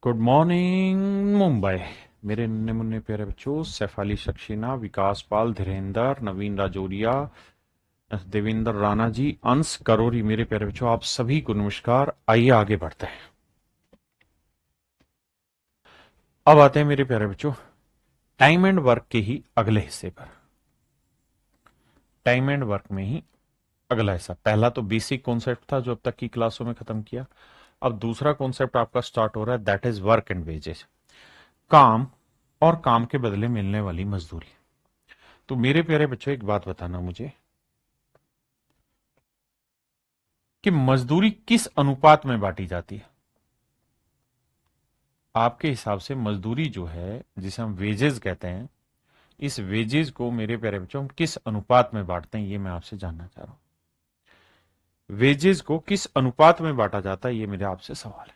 Good morning Mumbai. मेरे नन्हे मुन्ने प्यारे बच्चों, सैफाली सक्सेना, विकास पाल, धीरेन्द्र, नवीन राजौरिया, देवेंद्र राणा जी, अंश करोरी, मेरे प्यारे बच्चों आप सभी को नमस्कार। आइए आगे बढ़ते हैं। अब आते हैं मेरे प्यारे बच्चों टाइम एंड वर्क के ही अगले हिस्से पर। टाइम एंड वर्क में ही अगला हिस्सा, पहला तो बेसिक कॉन्सेप्ट था जो अब तक की क्लासों में खत्म किया। अब दूसरा कॉन्सेप्ट आपका स्टार्ट हो रहा है, that is work and wages. काम और काम के बदले मिलने वाली मजदूरी। तो मेरे प्यारे बच्चों एक बात बताना मुझे कि मजदूरी किस अनुपात में बांटी जाती है। आपके हिसाब से मजदूरी जो है, जिसे हम वेजेस कहते हैं, इस वेजेस को मेरे प्यारे बच्चों हम किस अनुपात में बांटते हैं, ये मैं आपसे जानना चाह रहा हूं। वेजेस को किस अनुपात में बांटा जाता है, ये मेरे आपसे सवाल है।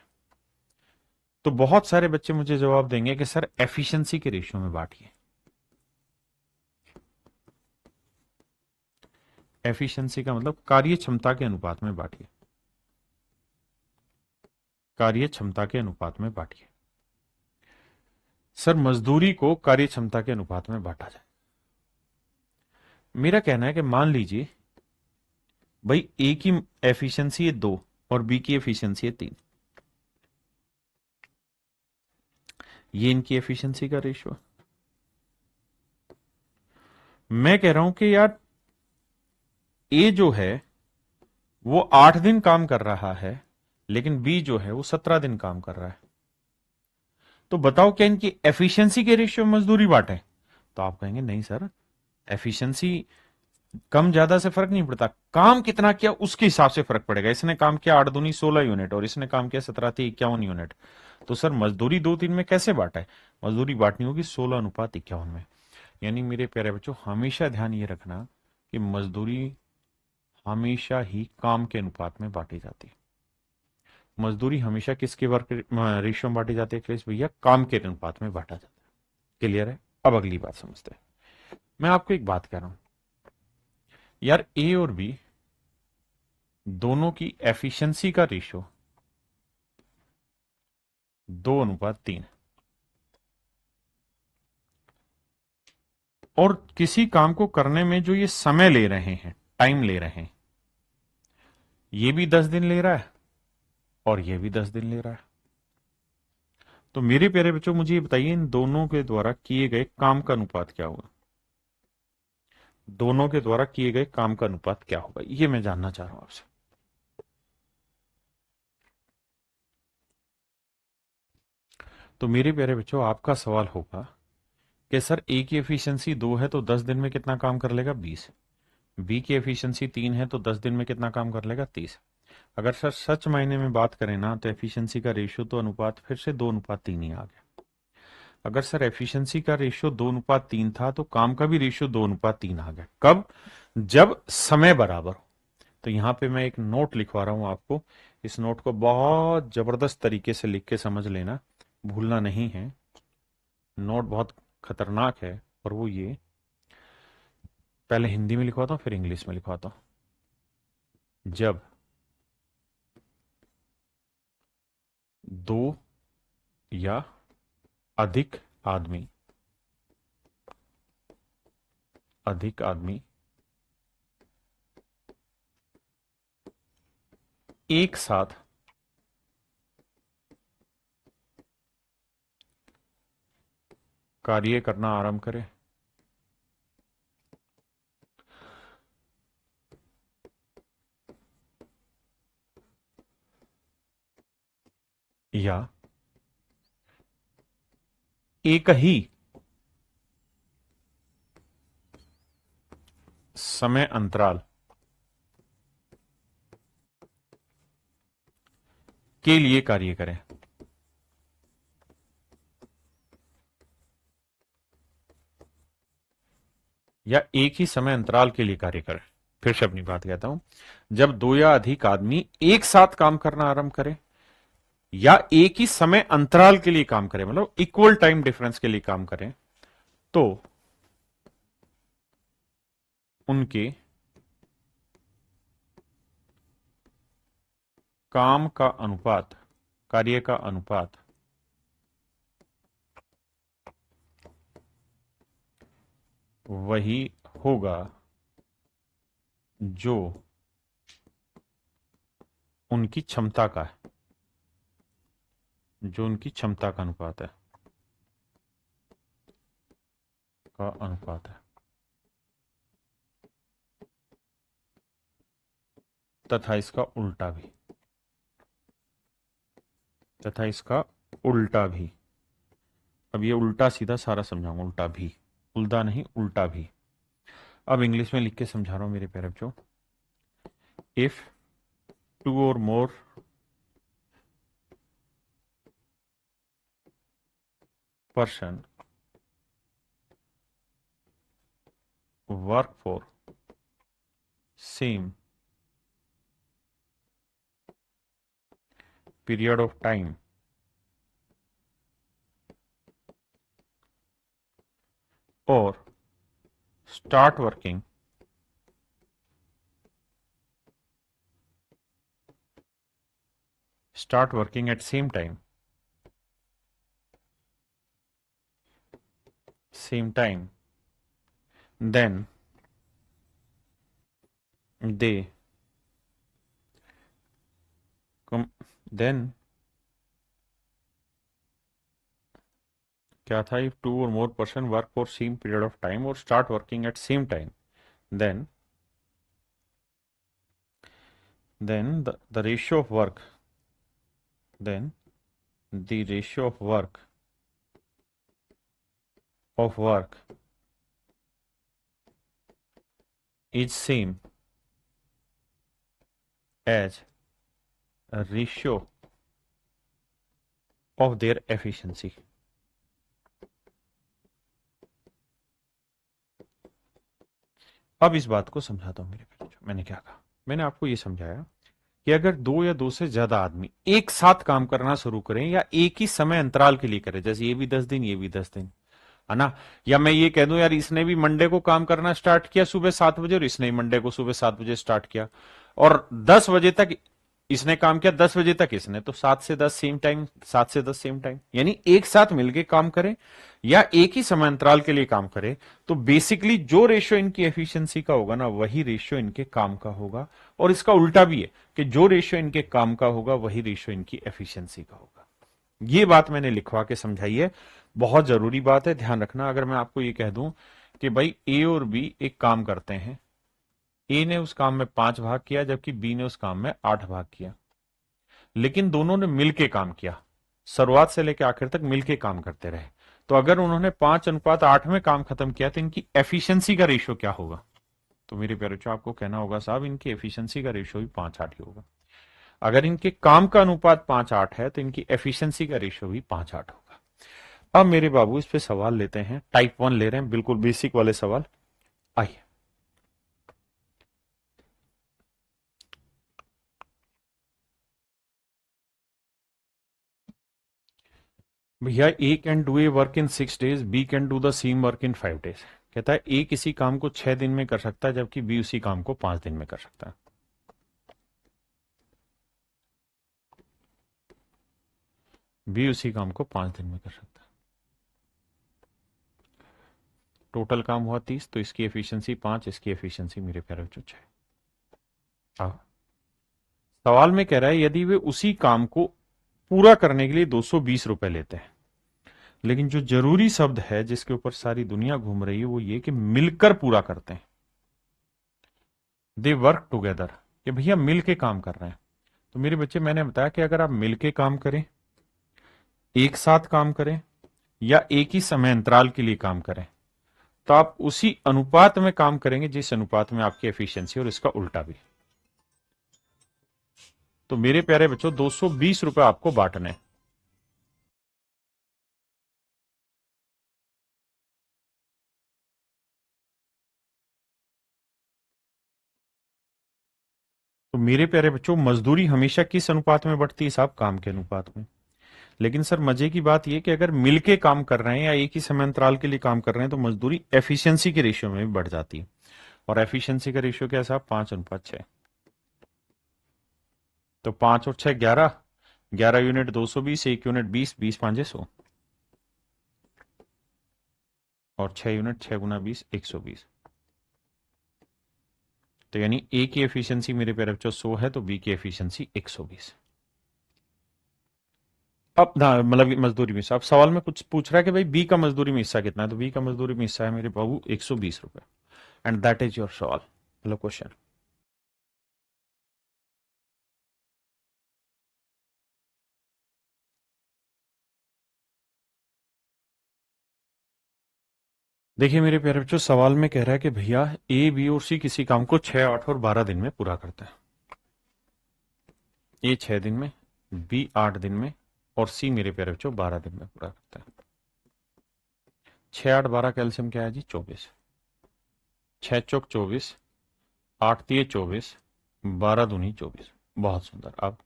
तो बहुत सारे बच्चे मुझे जवाब देंगे कि सर एफिशिएंसी के रेशियो में बांटिए। एफिशिएंसी का मतलब कार्य क्षमता के अनुपात में बांटिए। कार्य क्षमता के अनुपात में बांटिए। सर मजदूरी को कार्य क्षमता के अनुपात में बांटा जाए। मेरा कहना है कि मान लीजिए भाई ए की एफिशिएंसी है 2 और बी की एफिशिएंसी है 3। ये इनकी एफिशिएंसी का रेशियो। मैं कह रहा हूं कि यार ए जो है वो 8 दिन काम कर रहा है, लेकिन बी जो है वो 17 दिन काम कर रहा है। तो बताओ क्या इनकी एफिशिएंसी के रेशियो में मजदूरी बांटे? तो आप कहेंगे नहीं सर, एफिशिएंसी कम ज्यादा से फर्क नहीं पड़ता, काम कितना किया उसके हिसाब से फर्क पड़ेगा। इसने काम किया 8 दूनी 16 यूनिट और इसने काम किया 17 थी 51 यूनिट। तो सर मजदूरी 2-3 में कैसे बांटा है? मजदूरी बांटनी होगी 16:51 में। यानी मेरे प्यारे बच्चों हमेशा ध्यान ये रखना कि मजदूरी हमेशा ही काम के अनुपात में बांटी जाती है। मजदूरी हमेशा किसके वर्क रेशियो में बांटी जाती है अखिलेश भैया? काम के अनुपात में बांटा जाता है। क्लियर है? अब अगली बात समझते हैं। मैं आपको एक बात कह रहा हूं यार, ए और बी दोनों की एफिशिएंसी का रेशियो 2:3। और किसी काम को करने में जो ये समय ले रहे हैं, टाइम ले रहे हैं, ये भी 10 दिन ले रहा है और ये भी 10 दिन ले रहा है। तो मेरे प्यारे बच्चों मुझे ये बताइए, इन दोनों के द्वारा किए गए काम का अनुपात क्या होगा? दोनों के द्वारा किए गए काम का अनुपात क्या होगा, ये मैं जानना चाह रहा हूं आपसे। तो मेरे प्यारे बच्चों आपका सवाल होगा कि सर ए की एफिशिएंसी 2 है तो 10 दिन में कितना काम कर लेगा? 20। बी की एफिशिएंसी 3 है तो 10 दिन में कितना काम कर लेगा? 30। अगर सर सच मायने में बात करें ना, तो एफिशिएंसी का रेशियो तो अनुपात फिर से 2:3 ही आ गया। अगर सर एफिशिएंसी का रेशियो 2:3 था तो काम का भी रेशियो 2:3 आ गया। कब? जब समय बराबर हो। तो यहां पे मैं एक नोट लिखवा रहा हूं आपको। इस नोट को बहुत जबरदस्त तरीके से लिख के समझ लेना, भूलना नहीं है। नोट बहुत खतरनाक है। और वो ये, पहले हिंदी में लिखवाता हूं फिर इंग्लिश में लिखवाता हूं। जब दो या अधिक आदमी अधिक आदमी एक साथ कार्य करना आरंभ करें या एक ही समय अंतराल के लिए कार्य करें, या एक ही समय अंतराल के लिए कार्य करें। फिर से अपनी बात कहता हूं, जब दो या अधिक आदमी एक साथ काम करना आरंभ करें या एक ही समय अंतराल के लिए काम करें, मतलब इक्वल टाइम डिफरेंस के लिए काम करें, तो उनके काम का अनुपात, कार्य का अनुपात वही होगा जो उनकी क्षमता का है, जो उनकी क्षमता का अनुपात है, का अनुपात है। तथा इसका उल्टा भी, तथा इसका उल्टा भी। अब ये उल्टा सीधा सारा समझाऊंगा, उल्टा भी, उल्टा नहीं उल्टा भी। अब इंग्लिश में लिख के समझा रहा हूं मेरे प्यारे बच्चों। इफ टू और more person work for same period of time or start working at same time, then they come, then क्या था, if two or more person work for same period of time or start working at same time, then the ratio of work, then the ratio of work is same as a ratio of their efficiency. अब इस बात को समझाता हूं मेरे बच्चों। मैंने क्या कहा, मैंने आपको यह समझाया कि अगर दो या दो से ज्यादा आदमी एक साथ काम करना शुरू करें या एक ही समय अंतराल के लिए करें, जैसे ये भी 10 दिन ये भी 10 दिन, है ना, या मैं ये कह दूं यार इसने भी मंडे को काम करना स्टार्ट किया सुबह 7 बजे और इसने मंडे को सुबह 7 बजे स्टार्ट किया और 10 बजे तक इसने काम किया, 10 बजे तक इसने, तो 7 से 10 सेम टाइम, 7 से 10 सेम टाइम, यानी एक साथ मिलके काम करें या एक ही समय अंतराल के लिए काम करें, तो बेसिकली जो रेशियो इनकी एफिशिएंसी का होगा ना वही रेशियो इनके काम का होगा। और इसका उल्टा भी है कि जो रेशियो इनके काम का होगा वही रेशियो इनकी एफिशिएंसी का होगा। ये बात मैंने लिखवा के समझाई है, बहुत जरूरी बात है, ध्यान रखना। अगर मैं आपको ये कह दूं कि भाई ए और बी एक काम करते हैं, ए ने उस काम में 5 भाग किया जबकि बी ने उस काम में 8 भाग किया, लेकिन दोनों ने मिलके काम किया, शुरुआत से लेकर आखिर तक मिलके काम करते रहे, तो अगर उन्होंने 5:8 में काम खत्म किया तो इनकी एफिशिएंसी का रेशियो क्या होगा? तो मेरे प्यारे बच्चों आपको कहना होगा साहब इनकी एफिशिएंसी का रेशियो भी 5:8 ही होगा। अगर इनके काम का अनुपात 5:8 है तो इनकी एफिशिएंसी का रेशियो भी 5:8 होगा। अब मेरे बाबू इस पे सवाल लेते हैं, टाइप 1 ले रहे हैं, बिल्कुल बेसिक वाले सवाल। आइए भैया, A can do a work in 6 days, B can do the same work in 5 days। कहता है ए किसी काम को 6 दिन में कर सकता है जबकि बी उसी काम को 5 दिन में कर सकता है। बी उसी काम को 5 दिन में कर सकता है। टोटल काम हुआ 30, तो इसकी एफिशिएंसी 5, इसकी एफिशिएंसी मेरे प्यारे बच्चों 6। अब सवाल में कह रहा है यदि वे उसी काम को पूरा करने के लिए 220 रुपए लेते हैं, लेकिन जो जरूरी शब्द है जिसके ऊपर सारी दुनिया घूम रही है वो ये कि मिलकर पूरा करते हैं, दे वर्क टुगेदर, कि भैया मिलके काम कर रहे हैं। तो मेरे बच्चे मैंने बताया कि अगर आप मिलके काम करें, एक साथ काम करें या एक ही समय अंतराल के लिए काम करें, तो आप उसी अनुपात में काम करेंगे जिस अनुपात में आपकी एफिशिएंसी, और इसका उल्टा भी। तो मेरे प्यारे बच्चों 220 रुपए आपको बांटने हैं। तो मेरे प्यारे बच्चों मजदूरी हमेशा किस अनुपात में बढ़ती है साहब? काम के अनुपात में। लेकिन सर मजे की बात यह कि अगर मिलके काम कर रहे हैं या एक ही समय अंतराल के लिए काम कर रहे हैं तो मजदूरी एफिशिएंसी के रेशियो में भी बढ़ जाती है। और एफिशिएंसी का रेशियो क्या है साहब? 5:6। तो 5 और 6 11, 11 यूनिट 220, 1 यूनिट 20, 20 5 100, और 6 यूनिट, 6 गुना 20 120। तो यानी ए की एफिशिएंसी मेरे प्यारे बच्चों 100 है, तो बी की एफिशिएंसी 120। अब मतलब मजदूरी में हिस्सा, अब सवाल में कुछ पूछ रहा है कि भाई बी का मजदूरी में हिस्सा कितना है, तो बी का मजदूरी में हिस्सा है मेरे बाबू 120 रुपए, एंड दैट इज योर सवाल, मतलब क्वेश्चन। देखिए मेरे प्यारे बच्चों, सवाल में कह रहा है कि भैया ए, बी और सी किसी काम को 6, 8 और 12 दिन में पूरा करता है। ए 6 दिन में, बी 8 दिन में, और सी मेरे प्यारे बच्चों 12 दिन में पूरा करता है। 6, 8, 12 कैल्शियम क्या है जी? 24। 6 चौक 24, 8 तिये 24, 12 दूनी 24। बहुत सुंदर। अब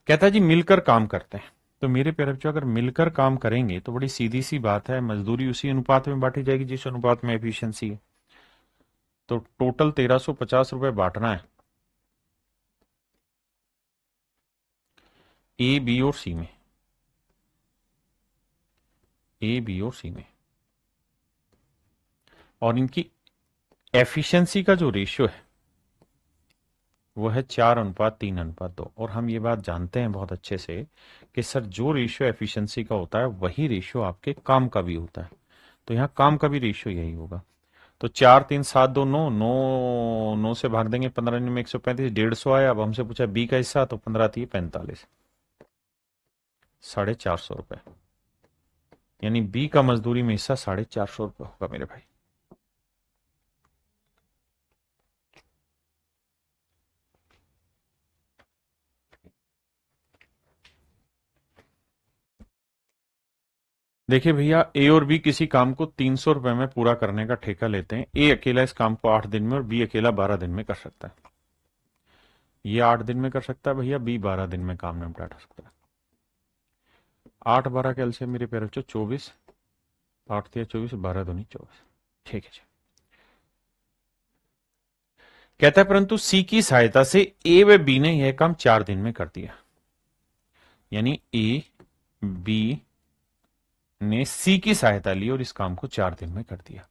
कहता है जी मिलकर काम करते हैं, तो मेरे प्यारे बच्चों अगर मिलकर काम करेंगे तो बड़ी सीधी सी बात है, मजदूरी उसी अनुपात में बांटी जाएगी जिस अनुपात में एफिशिएंसी है। तो टोटल 1350 रुपए बांटना है ए, बी और सी में, ए, बी और सी में, और इनकी एफिशिएंसी का जो रेशियो है वो है 4:3:2। और हम ये बात जानते हैं बहुत अच्छे से कि सर जो रेशियो एफिशिएंसी का होता है वही रेशियो आपके काम का भी होता है, तो यहाँ काम का भी रेशियो यही होगा। तो 4, 3, 7, 2, 9, 9, 9 से भाग देंगे, 15 में 135, 150 आया। अब हमसे पूछा बी का हिस्सा, तो 15 थी 45, 450 रुपए, यानी बी का मजदूरी में हिस्सा 450 रुपए होगा मेरे भाई। देखिए भैया, ए और बी किसी काम को 300 रुपए में पूरा करने का ठेका लेते हैं। ए अकेला इस काम को 8 दिन में और बी अकेला 12 दिन में कर सकता है। ये 8 दिन में कर सकता है भैया, बी 12 दिन में काम निपटा सकता है। 8, 12 कैलसियम मेरे प्यारे बच्चों 24, 8 तिया 24, 12 दूनी 24। ठीक है जी। कहता है परंतु सी की सहायता से ए व बी ने यह काम 4 दिन में कर दिया, यानी ए, बी ने सी की सहायता ली और इस काम को 4 दिन में कर दिया।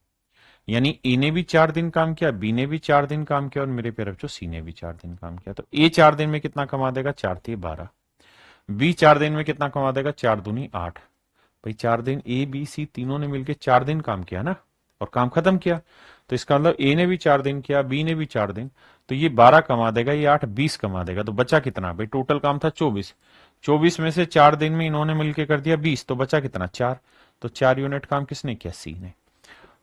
यानी ए ने भी 4 दिन काम किया, बी ने भी 4 दिन काम किया, और मेरे प्यारे बच्चों सी ने भी 4 दिन काम किया। तो ए 4 दिन में कितना कमा देगा? 4 तिये 12। बी 4 दिन में कितना कमा देगा? 4 दूनी 8। भाई 4 दिन ए, बी, सी तीनों ने मिलकर 4 दिन काम किया ना, और काम खत्म किया। तो इसका मतलब ए ने भी 4 दिन किया, बी ने भी 4 दिन, तो ये 12 कमा देगा, ये 8, 20 कमा देगा। तो बचा कितना भाई? टोटल काम था 24, 24 में से 4 दिन में इन्होंने मिलकर कर दिया 20, तो बचा कितना? 4। तो 4 यूनिट काम किसने किया? सी ने।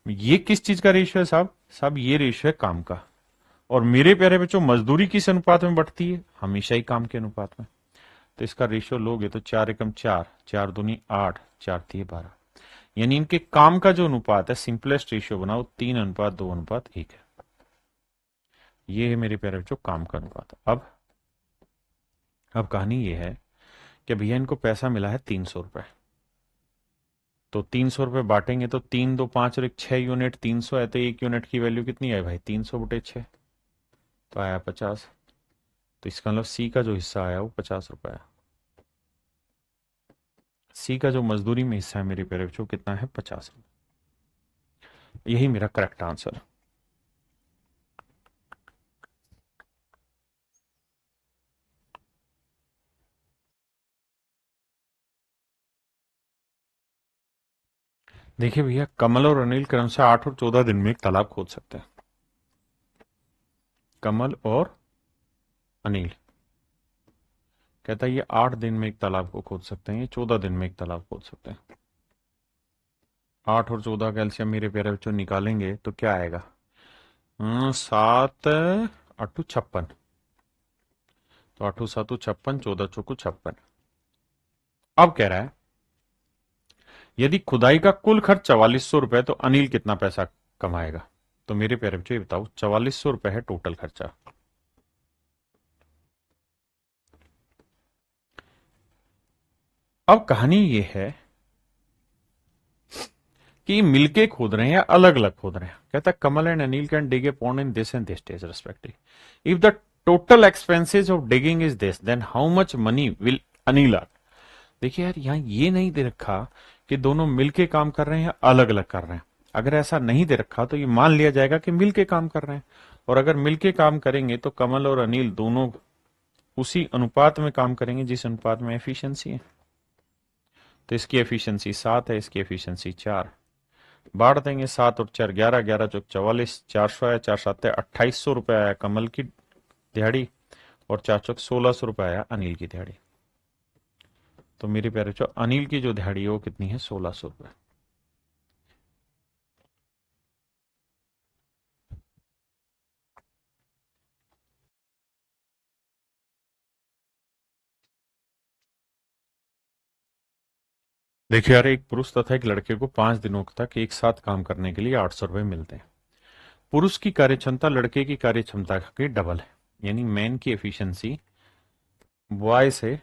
ये किस चीज का रेशियो है साहब? साहब ये रेशियो है काम का। और मेरे प्यारे बच्चों मजदूरी किस अनुपात में बढ़ती है? हमेशा ही काम के अनुपात में। तो इसका रेशियो लोगे तो 4 एकम 4, 4 दूनी 8, 4 तिये 12, यानी इनके काम का जो अनुपात है, सिंपलेस्ट रेशियो बनाओ, 3:2:1 है। ये है मेरे प्यारे बच्चों काम का अनुपात। अब कहानी ये है कि भैया इनको पैसा मिला है 300 रुपए, तो 300 रुपए बांटेंगे तो 3, 2, 5 और 1 6 यूनिट, 300 है तो 1 यूनिट की वैल्यू कितनी आई भाई? 300/6, तो आया 50। तो इसका मतलब सी का जो हिस्सा आया वो 50 रुपए आया। सी का जो मजदूरी में हिस्सा है मेरे प्यारे बच्चों कितना है? 50 रुपए। यही मेरा करेक्ट आंसर है। देखिए भैया, कमल और अनिल क्रमशः 8 और 14 दिन में एक तालाब खोद सकते हैं। कमल और अनिल कहता है ये 8 दिन में एक तालाब को खोद सकते हैं, ये 14 दिन में एक तालाब खोद सकते हैं। 8 और 14 कैल्शियम मेरे प्यारे बच्चों निकालेंगे तो क्या आएगा? 7 8 56, तो 8 7 56, 14 चौकू 56। अब कह रहा है यदि खुदाई का कुल खर्च 4400 रुपए तो अनिल कितना पैसा कमाएगा? तो मेरे प्यारे बच्चों ये बताओ, 4400 रुपए है टोटल खर्चा। अब कहानी ये है कि मिलके खोद रहे हैं या अलग अलग खोद रहे हैं। कहता है Kamal and Anil can dig a pond in this and this stage respective. If the total expenses of digging is this, then how much money will Anil earn? देखिए यार, यहां ये नहीं दे रखा कि दोनों मिलके काम कर रहे हैं या अलग अलग कर रहे हैं। अगर ऐसा नहीं दे रखा तो ये मान लिया जाएगा कि मिलके काम कर रहे हैं। और अगर मिलके काम करेंगे तो कमल और अनिल दोनों उसी अनुपात में काम करेंगे जिस अनुपात में एफिशिएंसी है। तो इसकी एफिशिएंसी 7 है, इसकी एफिशिएंसी 4। बांट देंगे, 7 और 4 11, 11 चौक 44, 400 आया, 4 7 2800 रुपये आया कमल की दिहाड़ी, और 4 चौक 1600 रुपये आया अनिल की दिहाड़ी। तो मेरे प्यारे बच्चों, अनिल की जो दिहाड़ी है वो कितनी है? 1600 रुपये। देखिए यार, एक पुरुष तथा एक लड़के को 5 दिनों तक एक साथ काम करने के लिए 800 रुपये मिलते हैं। पुरुष की कार्यक्षमता लड़के की कार्यक्षमता के डबल है, यानी मैन की एफिशिएंसी बॉय से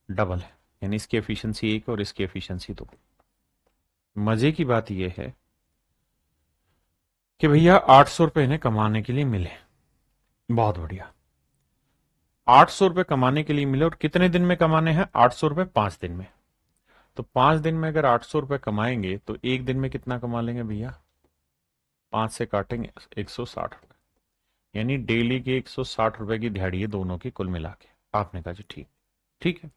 डबल है, यानी इसकी एफिशिएंसी 1 और इसकी एफिशिएंसी 2। मजे की बात यह है कि भैया 800 रुपये इन्हें कमाने के लिए मिले। बहुत बढ़िया। 800 रुपये कमाने के लिए मिले, और कितने दिन में कमाने हैं? 800 रुपये 5 दिन में। तो 5 दिन में अगर 800 रुपये कमाएंगे तो एक दिन में कितना कमा लेंगे भैया? 5 से काटेंगे 160 रुपये, यानी डेली के 160 रुपये की दिहाड़ी है दोनों की कुल मिला के। आपने कहा जी ठीक। ठीक है।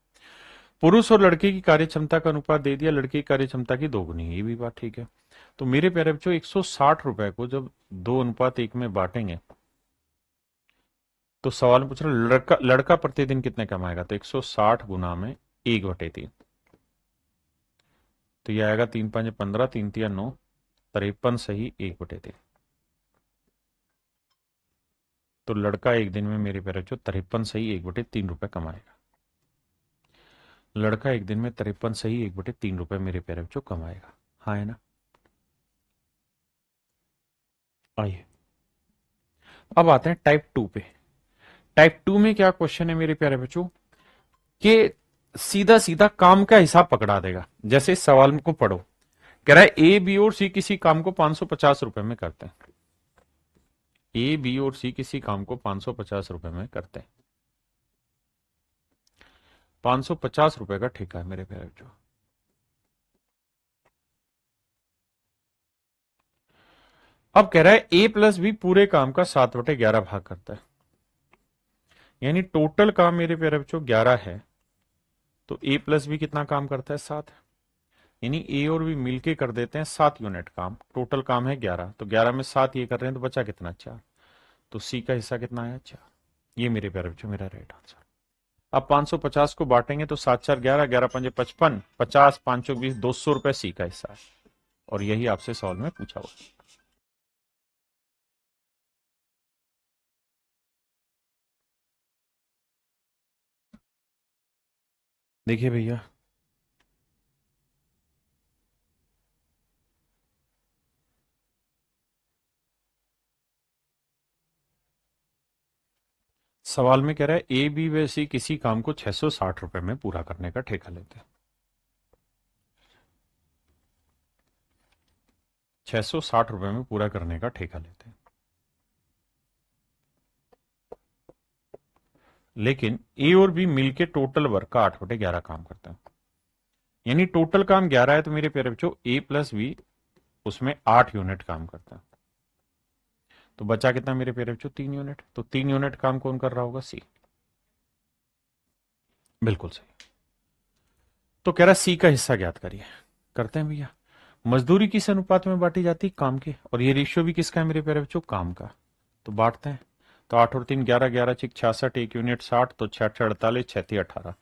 पुरुष और लड़के की कार्यक्षमता का अनुपात दे दिया, लड़के की कार्यक्षमता की 2 गुनी, ये भी बात ठीक है। तो मेरे प्यारे बच्चों, 160 रुपये को जब 2:1 में बांटेंगे तो सवाल में पूछ रहा लड़का लड़का प्रतिदिन कितने कमाएगा? तो 160 गुना में 1/3, तो यह आएगा 3 5 15, 3 3 9, 53 सही 1/3। तो लड़का एक दिन में मेरे प्यारे बच्चों 53 सही 1/3 रुपए कमाएगा। लड़का एक दिन में 53 सही 1/3 रुपए मेरे प्यारे बच्चों कमाएगा। हाँ है ना? आइए अब आते हैं टाइप 2 पे। टाइप 2 में क्या क्वेश्चन है मेरे प्यारे बच्चों, कि सीधा सीधा काम का हिसाब पकड़ा देगा। जैसे इस सवाल को पढ़ो, कह रहा है ए बी और सी किसी काम को 550 रुपए में करते हैं। ए बी और सी किसी काम को 550 रुपए में करते हैं। 550 रुपए का ठेका है मेरे प्यारे बच्चों। अब कह रहा है ए प्लस बी पूरे काम का 7/11 भाग करता है, यानी टोटल काम मेरे प्यारे बच्चों 11 है, तो ए प्लस बी कितना काम करता है? 7। यानी ए और बी मिलके कर देते हैं 7 यूनिट काम। टोटल काम है 11, तो 11 में 7 ये कर रहे हैं, तो बचा कितना? 4। तो सी का हिस्सा कितना आया? 4। ये मेरे प्यारे बच्चों मेरा राइट आंसर। अब 550 को बांटेंगे तो 7 4 11, 11 5 55, 50 5 20, 200 रुपए सी का हिस्सा है, और यही आपसे सवाल में पूछा हुआ। देखिए भैया, सवाल में कह रहा है ए बी व सी किसी काम को 660 रुपए में पूरा करने का ठेका लेते हैं। 660 रुपए में पूरा करने का ठेका लेते हैं, लेकिन ए और बी मिलके टोटल वर्क का 8/11 काम करते हैं। यानी टोटल काम 11 है, तो मेरे प्यारे बच्चों ए प्लस बी उसमें 8 यूनिट काम करता है। तो बचा कितना मेरे प्यारे बच्चों? 3 यूनिट। तो 3 यूनिट काम कौन कर रहा होगा? सी। बिल्कुल सही। तो कह रहा सी का हिस्सा ज्ञात करिए। करते हैं भैया। मजदूरी किस अनुपात में बांटी जाती है? काम के। और ये रेशियो भी किसका है मेरे प्यारे बच्चों? काम का। तो बांटते हैं। तो 8 और 3 11, 11 6 66, 1 यूनिट 60, तो 6 6 48, 6 3 18,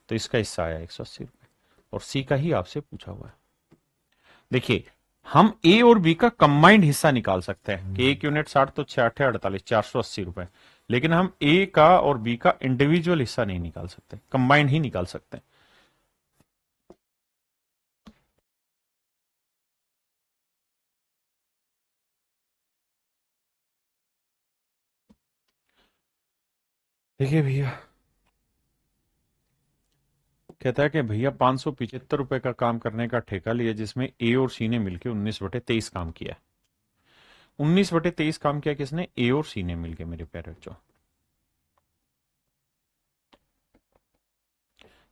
तो इसका हिस्सा आया 180 रुपए, और सी का ही आपसे पूछा हुआ है। देखिए, हम ए और बी का कंबाइंड हिस्सा निकाल सकते हैं कि 1 यूनिट 60, तो 6 8 48, 480 रुपए, लेकिन हम ए का और बी का इंडिविजुअल हिस्सा नहीं निकाल सकते, कंबाइंड ही निकाल सकते हैं। देखिए भैया, कहता है कि भैया 575 रुपए का काम करने का ठेका लिया, जिसमें ए और सी ने मिलकर 19/23 काम किया। 19/23 काम किया किसने? ए और सी ने मिलकर मेरे प्यारे बच्चों।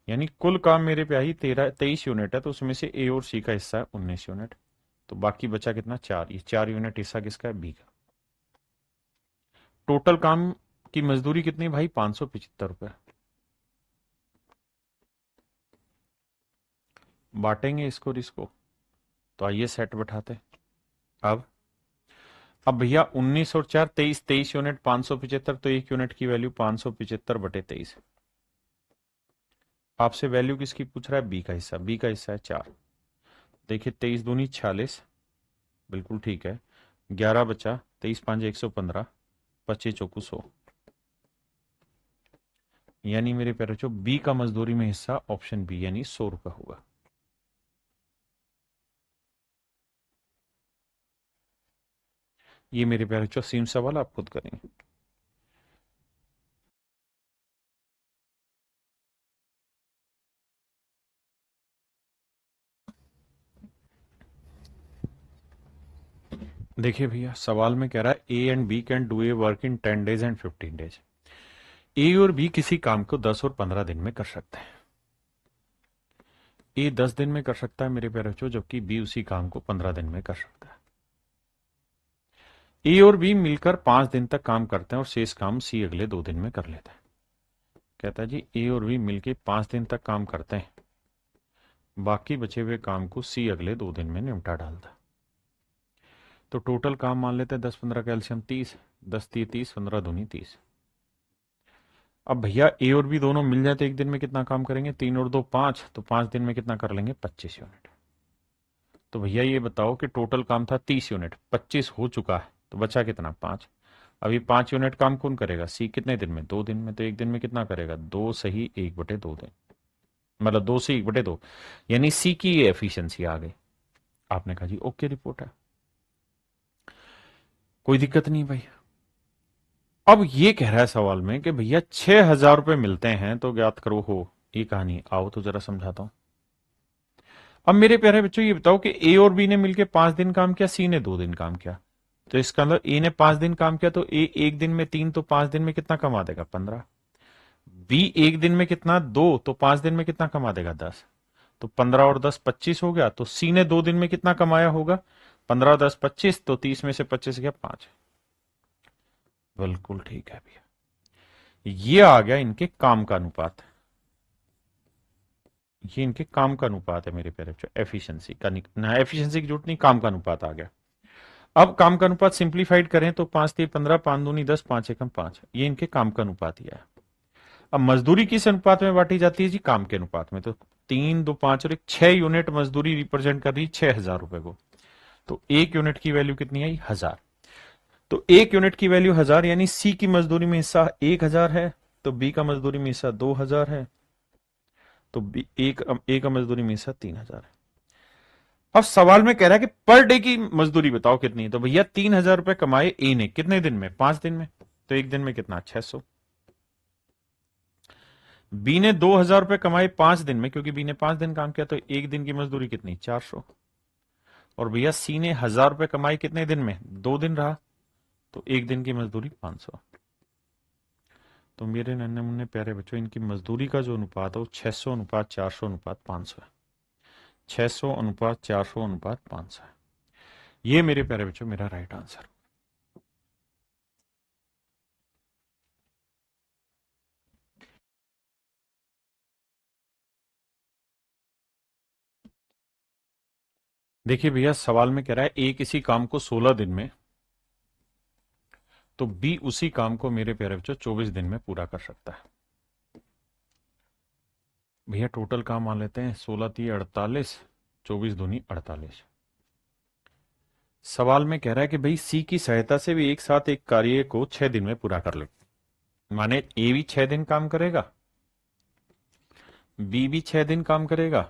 यानी कुल काम मेरे पे आई 23 यूनिट है, तो उसमें से ए और सी का हिस्सा है 19 यूनिट। तो बाकी बचा कितना, 4। ये 4 यूनिट हिस्सा किसका है, बी का। टोटल काम की मजदूरी कितनी भाई, 575 रुपए। बांटेंगे इसको और इसको, तो आइए सेट बैठाते। अब अब भैया 19 और 4 23, 23 यूनिट 575, तो एक यूनिट की वैल्यू 575/23। आपसे वैल्यू किसकी पूछ रहा है, बी का हिस्सा। बी का हिस्सा है 4। देखिए 23 दूनी 46, बिल्कुल ठीक है। 11 बचा, 23 5 115, 25 चौकू 100। यानी मेरे प्यारे बच्चों बी का मजदूरी में हिस्सा ऑप्शन बी यानी 100 रुपए होगा। ये मेरे प्यारे बच्चों सेम सवाल आप खुद करेंगे। देखिए भैया सवाल में कह रहा है A and B can do a work in 10 days and 15 days. A और बी किसी काम को 10 और 15 दिन में कर सकते हैं। ए 10 दिन में कर सकता है मेरे प्यारे बच्चों, जबकि बी उसी काम को 15 दिन में कर सकता है। ए और बी मिलकर 5 दिन तक काम करते हैं और शेष काम सी अगले 2 दिन में कर लेता है। कहता है जी ए और बी मिलकर 5 दिन तक काम करते हैं, बाकी बचे हुए काम को सी अगले 2 दिन में निपटा डालता है। तो टोटल काम मान लेते हैं 10 15 कैल्शियम 30, 10 3 30, 15 दूनी 30। अब भैया ए और बी दोनों मिल जाए तो एक दिन में कितना काम करेंगे, 3 और 2 5, तो 5 दिन में कितना कर लेंगे, 25 यूनिट। तो भैया ये बताओ कि टोटल काम था 30 यूनिट, 25 हो चुका है, तो बचा कितना, 5। अभी 5 यूनिट काम कौन करेगा, सी। कितने दिन में, 2 दिन में। तो एक दिन में कितना करेगा, 2 सही 1/2 दिन, मतलब 2 से 1/2, यानी सी की ये एफिशिएंसी आ गई। आपने कहा जी ओके रिपोर्ट है, कोई दिक्कत नहीं भाई। अब ये कह रहा है सवाल में कि भैया 6,000 रुपए मिलते हैं तो ज्ञात करो हो। ये कहानी आओ तो जरा समझाता हूं। अब मेरे प्यारे बच्चों ये बताओ कि ए और बी ने मिलकर 5 दिन काम किया, सी ने 2 दिन काम किया। तो इसका मतलब ए ने 5 दिन काम किया तो ए एक दिन में 3, तो 5 दिन में कितना कमा देगा, 15। बी एक दिन में कितना, 2, तो 5 दिन में कितना कमा देगा, 10। तो 15 और 10 25 हो गया। तो सी ने 2 दिन में कितना कमाया होगा, 15 10 25, तो 30 में से 25 गया 5। बिल्कुल ठीक है भैया, ये आ गया इनके काम का अनुपात। ये इनके काम का अनुपात है मेरे प्यारे बच्चों, एफिशिएंसी का ना, एफिशिएंसी की जरूरत नहीं, काम का अनुपात आ गया। अब काम का अनुपात सिंप्लीफाइड करें तो 5 3 15, 5 दूनी 10, 5 एकम 5, ये इनके काम का अनुपात ही है। अब मजदूरी किस अनुपात में बांटी जाती है जी, काम के अनुपात में। तो 3 2 5 और 6 यूनिट मजदूरी रिप्रेजेंट कर रही है 6,000 रुपए को। तो एक यूनिट की वैल्यू कितनी आई, 1000। तो एक यूनिट की वैल्यू 1000, यानी सी की मजदूरी में हिस्सा 1000 है, तो बी का मजदूरी में हिस्सा 2000 है, तो बी ए का मजदूरी में हिस्सा 3000 है। अब सवाल में कह रहा है कि पर डे की मजदूरी बताओ कितनी है। तो भैया 3000 रुपए कमाए ए ने कितने दिन में, 5 दिन में। तो एक दिन में कितना, 600। बी ने 2000 रुपए कमाए 5 दिन में, क्योंकि बी ने 5 दिन काम किया, तो एक दिन की मजदूरी कितनी, 400। और भैया सी ने 1000 रुपए कमाए कितने दिन में, 2 दिन रहा, तो एक दिन की मजदूरी 500। तो मेरे नन्हे मुन्ने प्यारे बच्चों इनकी मजदूरी का जो अनुपात है वो 600 अनुपात 400 अनुपात 500 है। 600 अनुपात 400 अनुपात 500 है। ये मेरे प्यारे बच्चों मेरा राइट आंसर। देखिए भैया सवाल में कह रहा है ए किसी काम को 16 दिन में, तो बी उसी काम को मेरे प्यारे बच्चों 24 दिन में पूरा कर सकता है। भैया टोटल काम मान लेते हैं 16 3 48, 24 दूनी 48। सवाल में कह रहा है कि भाई सी की सहायता से भी एक साथ एक कार्य को 6 दिन में पूरा कर ले। माने ए भी 6 दिन काम करेगा, बी भी 6 दिन काम करेगा,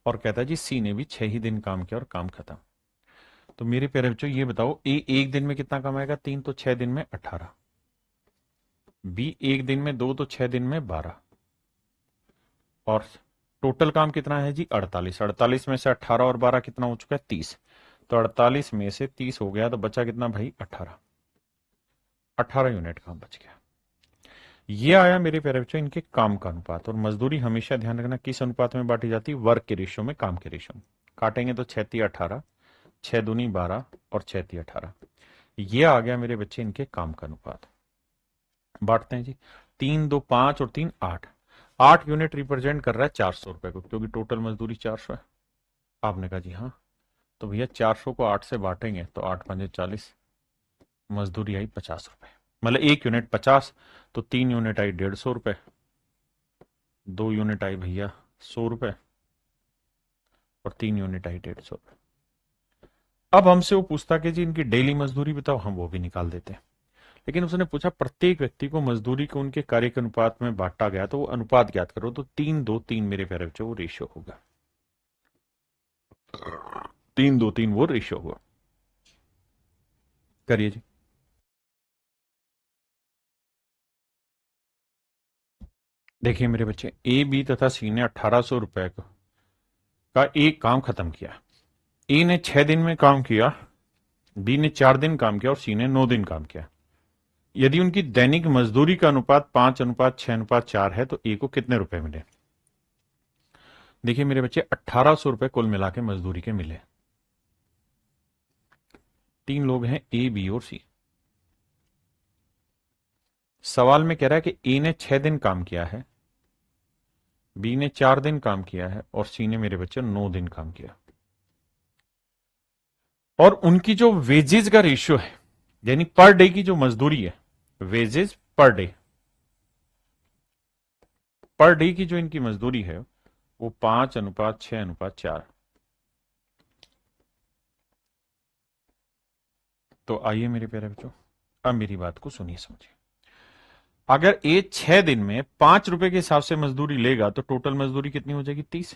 और कहता है जी सी ने भी 6 ही दिन काम किया और काम खत्म। तो मेरे प्यारे बच्चों ये बताओ ए एक दिन में कितना कमाएगा, 3, तो 6 दिन में 18। बी एक दिन में 2, तो 6 दिन में 12। और टोटल काम कितना है जी, 48। 48 में से 18 और 12 कितना हो चुका है, 30। तो 48 में से 30 हो गया, तो बचा कितना भाई, 18। 18 यूनिट काम बच गया। ये आया मेरे प्यारे बच्चों इनके काम का अनुपात। और मजदूरी हमेशा ध्यान रखना किस अनुपात में बांटी जाती है, वर्क के रेशियो में, काम के रेशियो में। काटेंगे तो 6×3=18, 6×2=12 और 6×3=18। ये आ गया मेरे बच्चे इनके काम का अनुपात। बांटते हैं जी, 3×2=5 और 3=8। 8 यूनिट रिप्रेजेंट कर रहा है 400 रुपए को, क्योंकि टोटल मजदूरी 400 है। आपने कहा जी हाँ, तो भैया 400 को 8 से बांटेंगे तो 8×5=40, मजदूरी आई 50 रुपए। मतलब 1 यूनिट 50, तो 3 यूनिट आई 150 रुपए, 2 यूनिट आई भैया 100 रुपए और 3 यूनिट आई 150 रुपए। अब हमसे वो पूछता कि जी इनकी डेली मजदूरी बताओ, हम वो भी निकाल देते हैं। लेकिन उसने पूछा प्रत्येक व्यक्ति को मजदूरी को उनके कार्य के अनुपात में बांटा गया, तो वो अनुपात ज्ञात करो। तो 3:2:3 मेरे प्यारे बच्चों वो रेशियो होगा, 3:2:3 वो रेशियो होगा। करिए जी। देखिए मेरे बच्चे, ए बी तथा सी ने 1800 रुपए का एक काम खत्म किया। ए ने 6 दिन में काम किया, बी ने 4 दिन काम किया और सी ने 9 दिन काम किया। यदि उनकी दैनिक मजदूरी का अनुपात 5:6:4 है तो ए को कितने रुपए मिले। देखिए मेरे बच्चे, 1800 रुपए कुल मिला के मजदूरी के मिले। 3 लोग हैं, ए बी और सी। सवाल में कह रहा है कि ए ने 6 दिन काम किया है, बी ने 4 दिन काम किया है और सी ने मेरे बच्चे 9 दिन काम किया। और उनकी जो वेजेज का रेशियो है, यानी पर डे की जो मजदूरी है, wages per day, per day की जो इनकी मजदूरी है वो 5:6:4। तो आइए मेरे प्यारे बच्चों, अब मेरी बात को सुनिए समझिए। अगर ए 6 दिन में 5 रुपए के हिसाब से मजदूरी लेगा तो टोटल मजदूरी कितनी हो जाएगी, 30।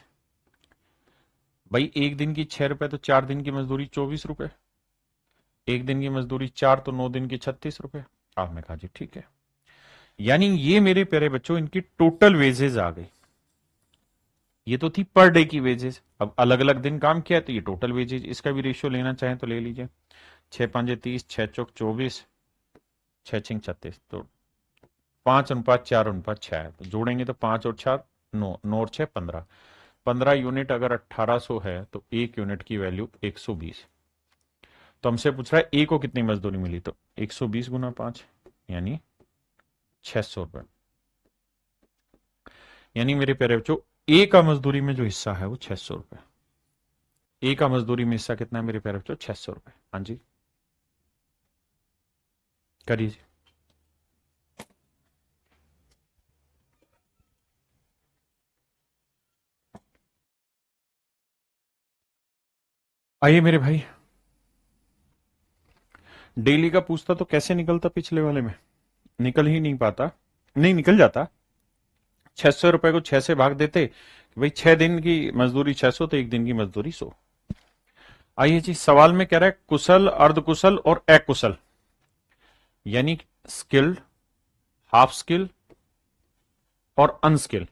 भाई एक दिन की 6 रुपए तो 4 दिन की मजदूरी 24 रुपए, एक दिन की मजदूरी 4 तो 9 दिन की 36 रुपए। आपने कहा जी ठीक है। यानी ये मेरे प्यारे बच्चों इनकी टोटल वेजेस आ गई। ये तो थी पर डे की वेजेस, अब अलग अलग दिन काम किया तो ये टोटल वेजेस। इसका भी रेशियो लेना चाहें तो ले लीजिए, 6×5=30, 6×4=24, 6×6=36। तो 5:4:6 है, तो जोड़ेंगे तो 5 और 4 9, 9 और 6 15। 15 यूनिट अगर 1800 है तो 1 यूनिट की वैल्यू 120। तो हमसे पूछ रहा है ए को कितनी मजदूरी मिली, तो 120×5 यानी 600 रुपए। यानी मेरे प्यारे बच्चों, ए का मजदूरी में जो हिस्सा है वो 600 रुपए। ए का मजदूरी में हिस्सा कितना है मेरे प्यारे बच्चों, 600 रुपए। हाँ जी करिए जी। आइए मेरे भाई, डेली का पूछता तो कैसे निकलता, पिछले वाले में निकल ही नहीं पाता, नहीं निकल जाता। 600 रुपए को 6 से भाग देते कि भाई 6 दिन की मजदूरी 600 तो 1 दिन की मजदूरी 100। आइए जी, सवाल में कह रहा है कुशल, अर्धकुशल और अकुशल, यानी स्किल्ड, हाफ स्किल और अनस्किल,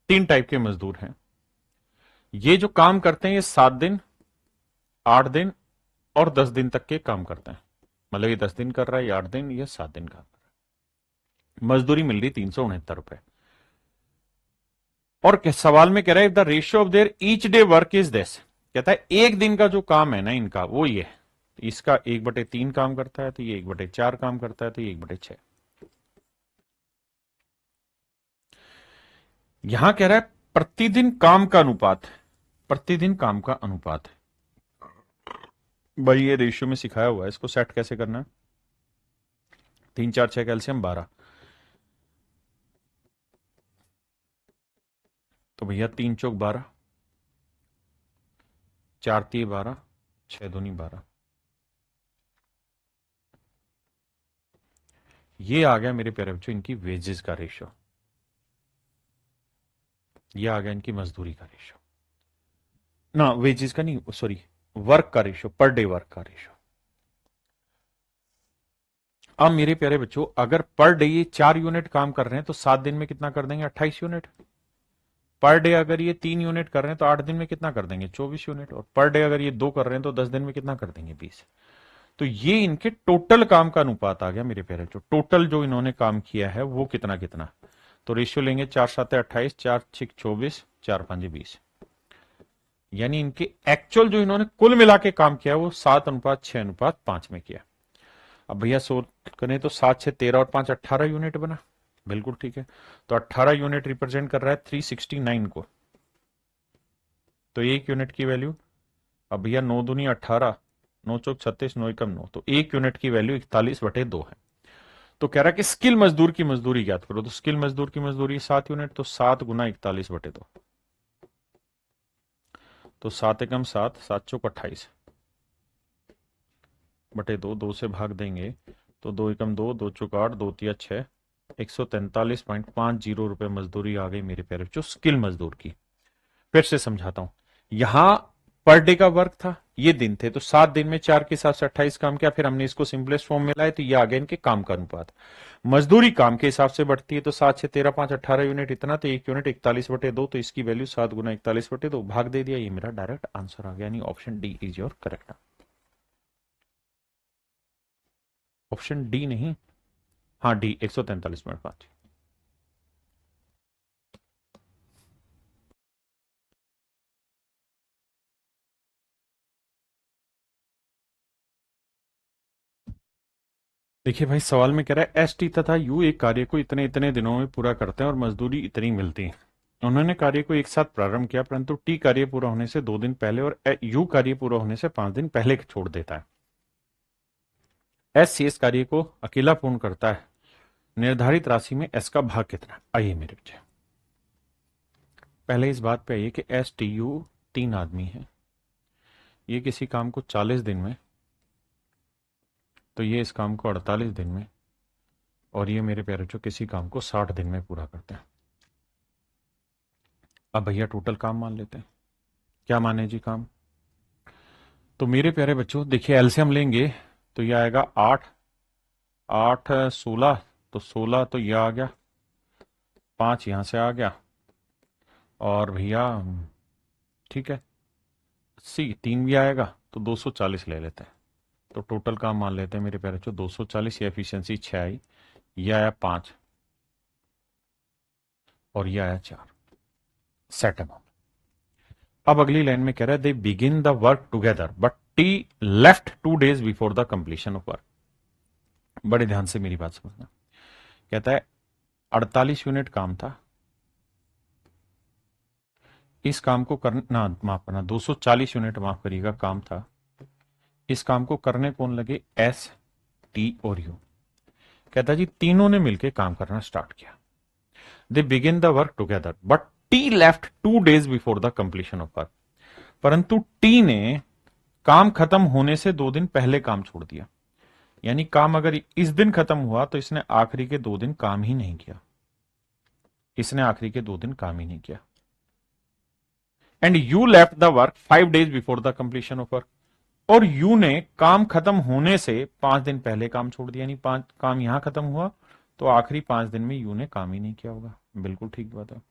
3 टाइप के मजदूर हैं। ये जो काम करते हैं ये 7 दिन, 8 दिन और 10 दिन तक के काम करते हैं। मतलब ये 10 दिन कर रहा है, ये 8 दिन, ये 7 दिन का। मजदूरी मिल रही 369 रुपए। और सवाल में कह रहा है the ratio of their each day work is this. कहता है एक दिन का जो काम है ना इनका वो ये है, इसका 1/3 काम करता है, तो ये 1/4 काम करता है, तो ये 1/6। यहां कह रहा है प्रतिदिन काम का अनुपात, प्रतिदिन काम का अनुपात है। भाई ये रेशियो में सिखाया हुआ है, इसको सेट कैसे करना है। 3×4=6 कैल्शियम 12, तो भैया 3×4=12, 4×3=12, 6×2=12। ये आ गया मेरे प्यारे बच्चों इनकी वेजेस का रेशियो, ये आ गया इनकी मजदूरी का रेशियो, ना वेजेस का नहीं, सॉरी, वर्क का रेशियो, पर डे वर्क का रेशियो। अब मेरे प्यारे बच्चों, अगर पर डे ये 4 यूनिट काम कर रहे हैं तो 7 दिन में कितना कर देंगे, 28 यूनिट। पर डे अगर ये 3 यूनिट कर रहे हैं तो 8 दिन में कितना कर देंगे, 24 यूनिट। और पर डे अगर ये 2 कर रहे हैं तो 10 दिन में कितना कर देंगे, 20। तो ये इनके टोटल काम का अनुपात आ गया मेरे प्यारे बच्चों। टोटल जो इन्होंने काम किया है वो कितना कितना, तो रेशियो लेंगे 4 7 28, 4 6 24, 4 5 20, यानी इनके एक्चुअल जो इन्होंने कुल मिला के काम किया वो 7:6:5 में किया। अब भैया सोल्व करें तो 7 6 13 और 5 18 यूनिट बना, बिल्कुल ठीक है। तो 18 यूनिट रिप्रेजेंट कर रहा है 369 को, तो एक यूनिट की वैल्यू, अब भैया 9 दूनी 18, 9 चौक 36, 9 एकम 9, तो एक यूनिट की वैल्यू 41/2 है। तो कह रहा है कि स्किल मजदूर की मजदूरी ज्ञात करो, तो स्किल मजदूर की मजदूरी 7 यूनिट, तो 7 गुना 41/2, तो 7 एकम 7, 7 चौक 28/2, 2 से भाग देंगे तो 2 एकम 2, 2 चौक 8, 2 तिया 6, 143.50 रुपए मजदूरी आ गई मेरे प्यारे बच्चों स्किल मजदूर की। फिर से समझाता हूं, यहां पर डे का वर्क था, ये दिन थे, तो 7 दिन में 4 के हिसाब से 28 काम किया, फिर हमने इसको सिंपलेस्ट फॉर्म में लाए, तो ये आ गया इनके काम का अनुपात। मजदूरी काम के हिसाब से बढ़ती है, तो 7 6 13 5 18 यूनिट इतना, तो एक यूनिट 41/2, तो इसकी वैल्यू 7 गुना 41/2 भाग दे दिया, ये मेरा डायरेक्ट आंसर आ गया, यानी option D is your correct. Option D नहीं, हाँ डी 143.5। देखिए भाई, सवाल में कह रहा है एस टी तथा यू एक कार्य को इतने इतने दिनों में पूरा करते हैं और मजदूरी इतनी मिलती है। उन्होंने कार्य को एक साथ प्रारंभ किया, परंतु टी कार्य पूरा होने से 2 दिन पहले और यू कार्य पूरा होने से 5 दिन पहले छोड़ देता है। एस शेष कार्य को अकेला पूर्ण करता है, निर्धारित राशि में एस का भाग कितना है? आइए मेरे बच्चे, पहले इस बात पे आइए कि एस टी यू 3 आदमी है, ये किसी काम को 40 दिन में, तो ये इस काम को 48 दिन में, और ये मेरे प्यारे बच्चों किसी काम को 60 दिन में पूरा करते हैं। अब भैया टोटल काम मान लेते हैं, क्या माने जी काम, तो मेरे प्यारे बच्चों देखिए एलसीएम लेंगे तो ये आएगा 8 8 16, तो 16 तो ये आ गया, 5 यहां से आ गया, और भैया ठीक है 80, 3 भी आएगा, तो 240 ले लेते हैं। तो टोटल काम मान लेते हैं मेरे प्यारे बच्चों 240, ये एफिशिएंसी 6 आई, ये आया 5 और ये आया 4, सेट अमाउंट। अब अगली लाइन में कह रहा है they begin the work together but T left 2 days before the completion of work. बड़े ध्यान से मेरी बात समझना, कहता है 48 यूनिट काम था, इस काम को करना, माफ करना 240 यूनिट माफ करिएगा काम था, इस काम को करने कौन लगे, एस टी और यू। कहता जी तीनों ने मिलकर काम करना स्टार्ट किया, they begin the work together but T left 2 days before the completion of work, परंतु टी ने काम खत्म होने से 2 दिन पहले काम छोड़ दिया, यानी काम अगर इस दिन खत्म हुआ तो इसने आखिरी के 2 दिन काम ही नहीं किया, इसने आखिरी के 2 दिन काम ही नहीं किया। And you left the work 5 days before the completion of work, और यू ने काम खत्म होने से 5 दिन पहले काम छोड़ दिया, यानी 5 काम यहां खत्म हुआ तो आखिरी 5 दिन में यू ने काम ही नहीं किया होगा, बिल्कुल ठीक बात है।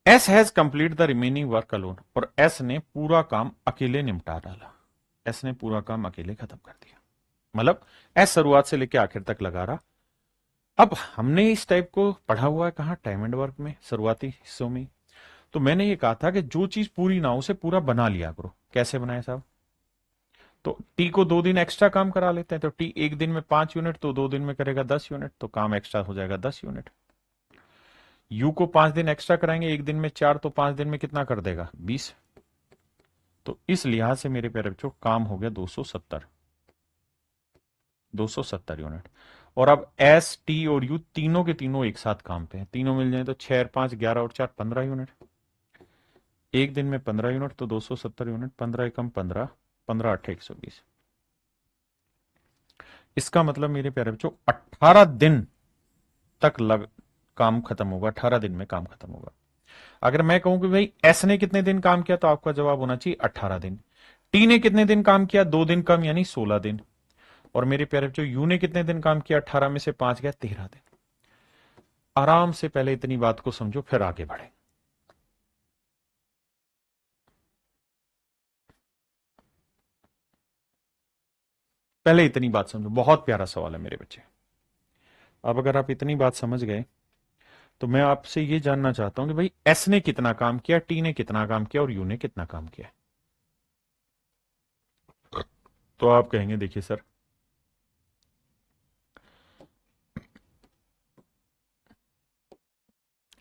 S has complete the remaining work alone, और एस ने पूरा काम अकेले निपटा डाला, एस ने पूरा काम अकेले खत्म कर दिया, मतलब एस शुरुआत से लेकर आखिर तक लगा रहा। अब हमने इस टाइप को पढ़ा हुआ है कहां, टाइम एंड वर्क में शुरुआती हिस्सों में, तो मैंने ये कहा था कि जो चीज पूरी ना हो उसे पूरा बना लिया करो। कैसे बनाए साहब, तो टी को 2 दिन एक्स्ट्रा काम करा लेते हैं, तो टी एक दिन में 5 यूनिट, तो 2 दिन में करेगा 10 यूनिट, तो काम एक्स्ट्रा हो जाएगा 10 यूनिट। यू को 5 दिन एक्स्ट्रा कराएंगे, एक दिन में 4, तो 5 दिन में कितना कर देगा 20, तो इस लिहाज से मेरे प्यारे बच्चों काम हो गया 270 यूनिट। और अब एस टी और यू तीनों के तीनों एक साथ काम पे हैं, तीनों मिल जाए तो 6 5 11 और 4 15 यूनिट, एक दिन में 15 यूनिट, तो 270 यूनिट, 15 एकम 15, 15 8 120। इसका मतलब मेरे प्यारे बच्चों 18 दिन तक काम खत्म होगा, 18 दिन में काम खत्म होगा। अगर मैं कहूं कि भाई एस ने कितने दिन काम किया, तो आपका जवाब होना चाहिए 18 दिन। टी ने कितने दिन काम किया, 2 दिन कम यानी 16 दिन। और मेरे प्यारे बच्चों यू ने कितने दिन काम किया, 18 में से 5 गया 13 दिन। आराम से पहले इतनी बात को समझो फिर आगे बढ़े। पहले इतनी बात समझो, बहुत प्यारा सवाल है मेरे बच्चे। अब अगर आप इतनी बात समझ गए तो मैं आपसे ये जानना चाहता हूं कि भाई एस ने कितना काम किया, टी ने कितना काम किया और यू ने कितना काम किया। तो आप कहेंगे देखिए सर,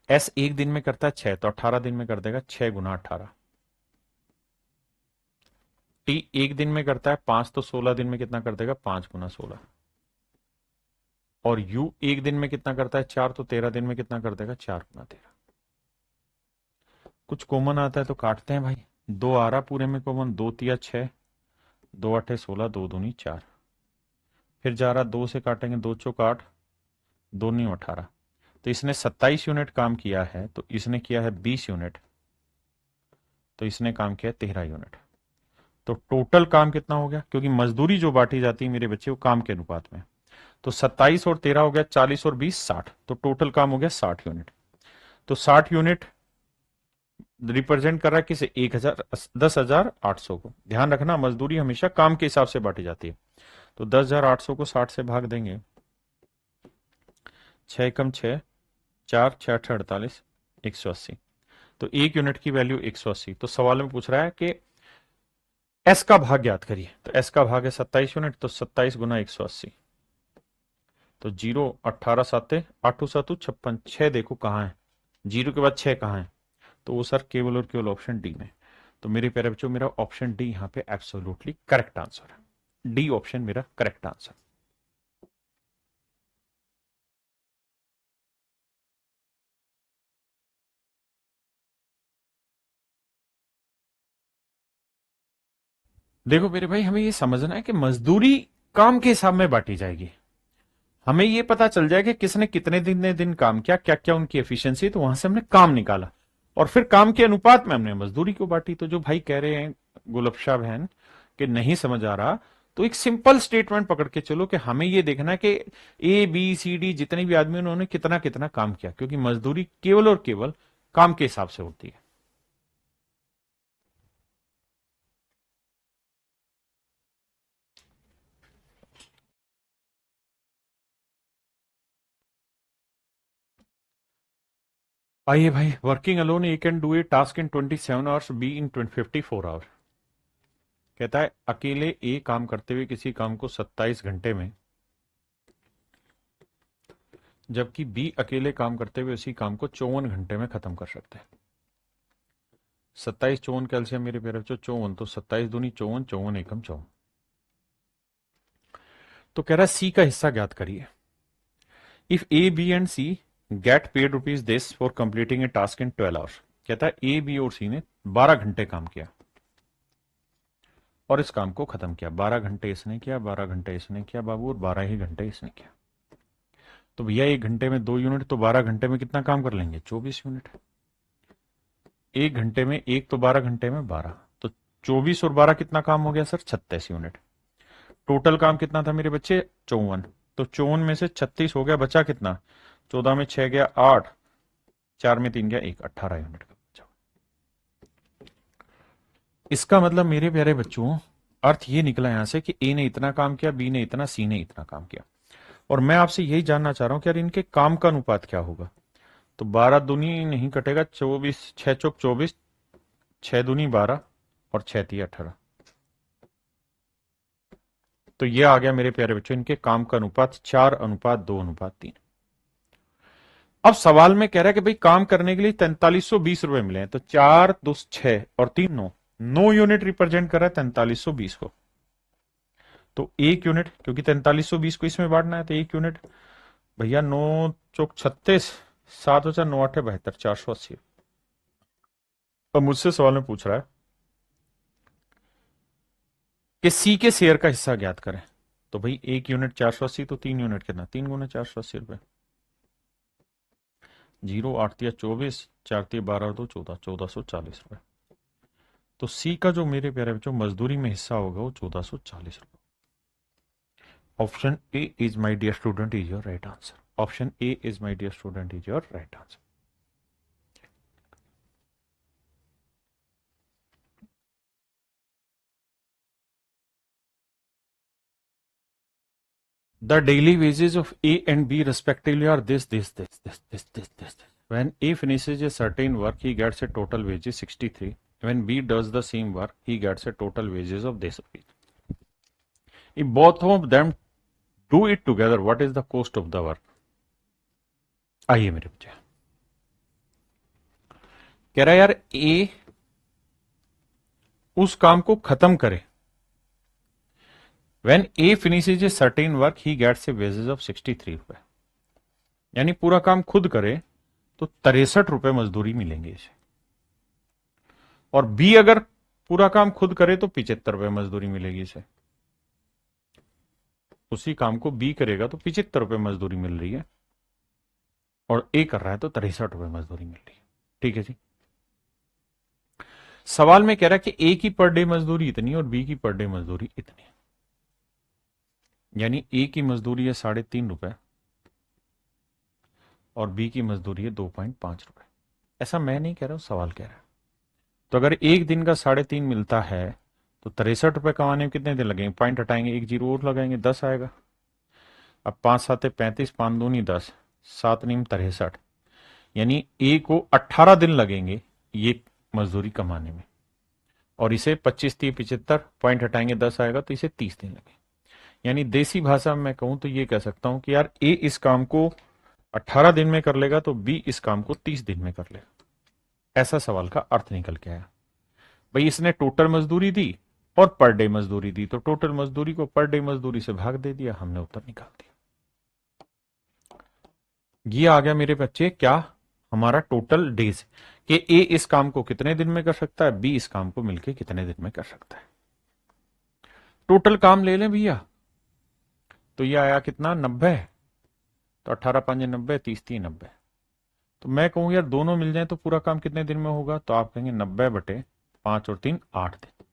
एस एक दिन में करता है 6, तो 18 दिन में कर देगा 6 गुना 18। टी एक दिन में करता है 5, तो 16 दिन में कितना कर देगा, 5 गुना 16। और यू एक दिन में कितना करता है 4, तो 13 दिन में कितना कर देगा, 4 गुना 13। कुछ कॉमन आता है तो काटते हैं भाई। दो आ रहा पूरे में कॉमन, 2 तिया 6, 2 आठे 16, 2 दूनी 4। फिर जा रहा 2 से काटेंगे, 2 चौक 8, 2 न्यू 18। तो इसने 27 यूनिट काम किया है, तो इसने किया है 20 यूनिट, तो इसने काम किया 13 यूनिट। तो टोटल काम कितना हो गया, क्योंकि मजदूरी जो बांटी जाती है मेरे बच्चे वो काम के अनुपात में। तो 27 और 13 हो गया 40 और 20 60, तो टोटल काम हो गया 60 यूनिट। तो 60 यूनिट रिप्रेजेंट कर रहा है किसे, 1000 10,800 को। ध्यान रखना मजदूरी हमेशा काम के हिसाब से बांटी जाती है। तो 10,800 को 60 से भाग देंगे, 6 कम 6, 4 6 48, 180। तो एक यूनिट की वैल्यू 180। तो सवाल में पूछ रहा है कि एस का भाग ज्ञात करिए। तो एस का भाग है 27 यूनिट, तो 27 गुना 180। तो 0 18 साते 8 सातु 56, 6 देखो कहां है, जीरो के बाद 6 कहां है, तो वो सर केवल और केवल ऑप्शन डी में। तो मेरे प्यारे बच्चों मेरा ऑप्शन डी यहां पे एब्सोल्युटली करेक्ट आंसर है। डी ऑप्शन मेरा करेक्ट आंसर। देखो मेरे भाई, हमें ये समझना है कि मजदूरी काम के हिसाब में बांटी जाएगी। हमें ये पता चल जाए कि किसने कितने दिन काम किया, क्या क्या उनकी एफिशिएंसी, तो वहां से हमने काम निकाला और फिर काम के अनुपात में हमने मजदूरी को बांटी। तो जो भाई कह रहे हैं गुलबशा बहन कि नहीं समझ आ रहा, तो एक सिंपल स्टेटमेंट पकड़ के चलो कि हमें ये देखना है कि ए बी सी डी जितने भी आदमी उन्होंने कितना कितना काम किया, क्योंकि मजदूरी केवल और केवल काम के हिसाब से होती है। आइए भाई, working alone A can do a task in 27 hours, B in 54 hour. कहता है अकेले ए काम करते हुए किसी काम को 27 घंटे में, जबकि बी अकेले काम करते हुए उसी काम को 54 घंटे में खत्म कर सकते हैं। 27 54 कैल्शियम मेरे प्यारे बच्चों 54, तो 27 दूनी 54, 54 एकम 54। तो कह रहा है सी का हिस्सा ज्ञात करिए। If A B and C get paid rupees this for completing a task in 12 hours. कहता है ए बी और सी ने 12 घंटे काम किया और इस काम को खत्म किया। 12 घंटे इसने किया, 12 घंटे इसने किया बाबू, और 12 ही घंटे इसने किया। तो भैया एक घंटे में 2 यूनिट, तो 12 घंटे में कितना काम कर लेंगे, 24 यूनिट। एक घंटे में एक, तो 12 घंटे में 12, तो 24 और 12 कितना काम हो गया सर, 36 यूनिट। टोटल काम कितना था मेरे बच्चे, 54। तो 54 में से 36 हो गया, बचा कितना, 14 में 6 गया 8, 4 में 3 गया 1, 18 यूनिट का बचा। इसका मतलब मेरे प्यारे बच्चों अर्थ ये निकला यहां से कि ए ने इतना काम किया, बी ने इतना, सी ने इतना काम किया। और मैं आपसे यही जानना चाह रहा हूं कि यार इनके काम का अनुपात क्या होगा। तो 12 दूनी नहीं कटेगा, 24 6 चौक 24, 6 दूनी 12 और 6 तिया 18। तो ये आ गया मेरे प्यारे बच्चों इनके काम का अनुपात 4:2:3। अब सवाल में कह रहा है कि भाई काम करने के लिए 4320 रुपए मिले हैं, तो 4 2 6 और 3 9, 9 यूनिट रिप्रेजेंट कर रहा है 4320 को। तो एक यूनिट, क्योंकि 4320 को इसमें बांटना है, तो एक यूनिट भैया 9 चौक 36, 7 × 9 = 72, 480। अब मुझसे सवाल में पूछ रहा है कि सी के शेयर का हिस्सा ज्ञात करें। तो भाई एक यूनिट 480, तो 3 यूनिट कितना, 3 × 480 रुपए। 0 8 तिया 24, 4 तिया 12 और 2 14, 1440 रुपए। तो सी का जो मेरे प्यारे बच्चों मजदूरी में हिस्सा होगा वो 1440 रुपए। Option A is my dear student is your right answer. Option A is my dear student is your right answer. The daily wages of A and B respectively are this. When A finishes a certain work, he gets a total wages 63. When B does the same work, he gets a total wages of this rupees. If both of them do it together, what is the cost of the work? आइए मेरे बच्चे, कह रहा है यार ए उस काम को खत्म करे. When A finishes a certain work, he gets a wages of 63 रुपए. यानी पूरा काम खुद करे तो 63 रुपए मजदूरी मिलेंगे इसे. और बी अगर पूरा काम खुद करे तो 75 रुपए मजदूरी मिलेगी इसे. उसी काम को बी करेगा तो 75 रुपए मजदूरी मिल रही है और ए कर रहा है तो 63 रुपए मजदूरी मिल रही है. ठीक है जी. सवाल में कह रहा है कि ए की पर डे मजदूरी इतनी और बी की पर डे मजदूरी इतनी. यानी ए की मजदूरी है 3.5 रुपए और बी की मजदूरी है 2.5 रुपए. ऐसा मैं नहीं कह रहा हूं, सवाल कह रहा है. तो अगर एक दिन का 3.5 मिलता है तो 63 रुपए कमाने में कितने दिन लगेंगे? पॉइंट हटाएंगे, एक जीरो और लगाएंगे, 10 आएगा. अब 5 7 35, 5 दूनी 10, 7 नीम 63. यानी ए को 18 दिन लगेंगे ये मजदूरी कमाने में. और इसे 25 30 75, पॉइंट हटाएंगे 10 आएगा तो इसे 30 दिन लगे. यानी देसी भाषा में मैं कहूं तो ये कह सकता हूं कि यार ए इस काम को 18 दिन में कर लेगा तो बी इस काम को 30 दिन में कर लेगा. ऐसा सवाल का अर्थ निकल के आया. भाई इसने टोटल मजदूरी दी और पर डे मजदूरी दी, तो टोटल मजदूरी को पर डे मजदूरी से भाग दे दिया, हमने उत्तर निकाल दिया. ये आ गया मेरे बच्चे क्या? हमारा टोटल डेज कि ए इस काम को कितने दिन में कर सकता है, बी इस काम को मिलके कितने दिन में कर सकता है. टोटल काम ले लें भैया, तो ये आया कितना? 90. तो 18 5 90, 30 3 90. तो मैं कहूं यार दोनों मिल जाए तो पूरा काम कितने दिन में होगा? तो आप कहेंगे 90/5 और 3 8 दिन.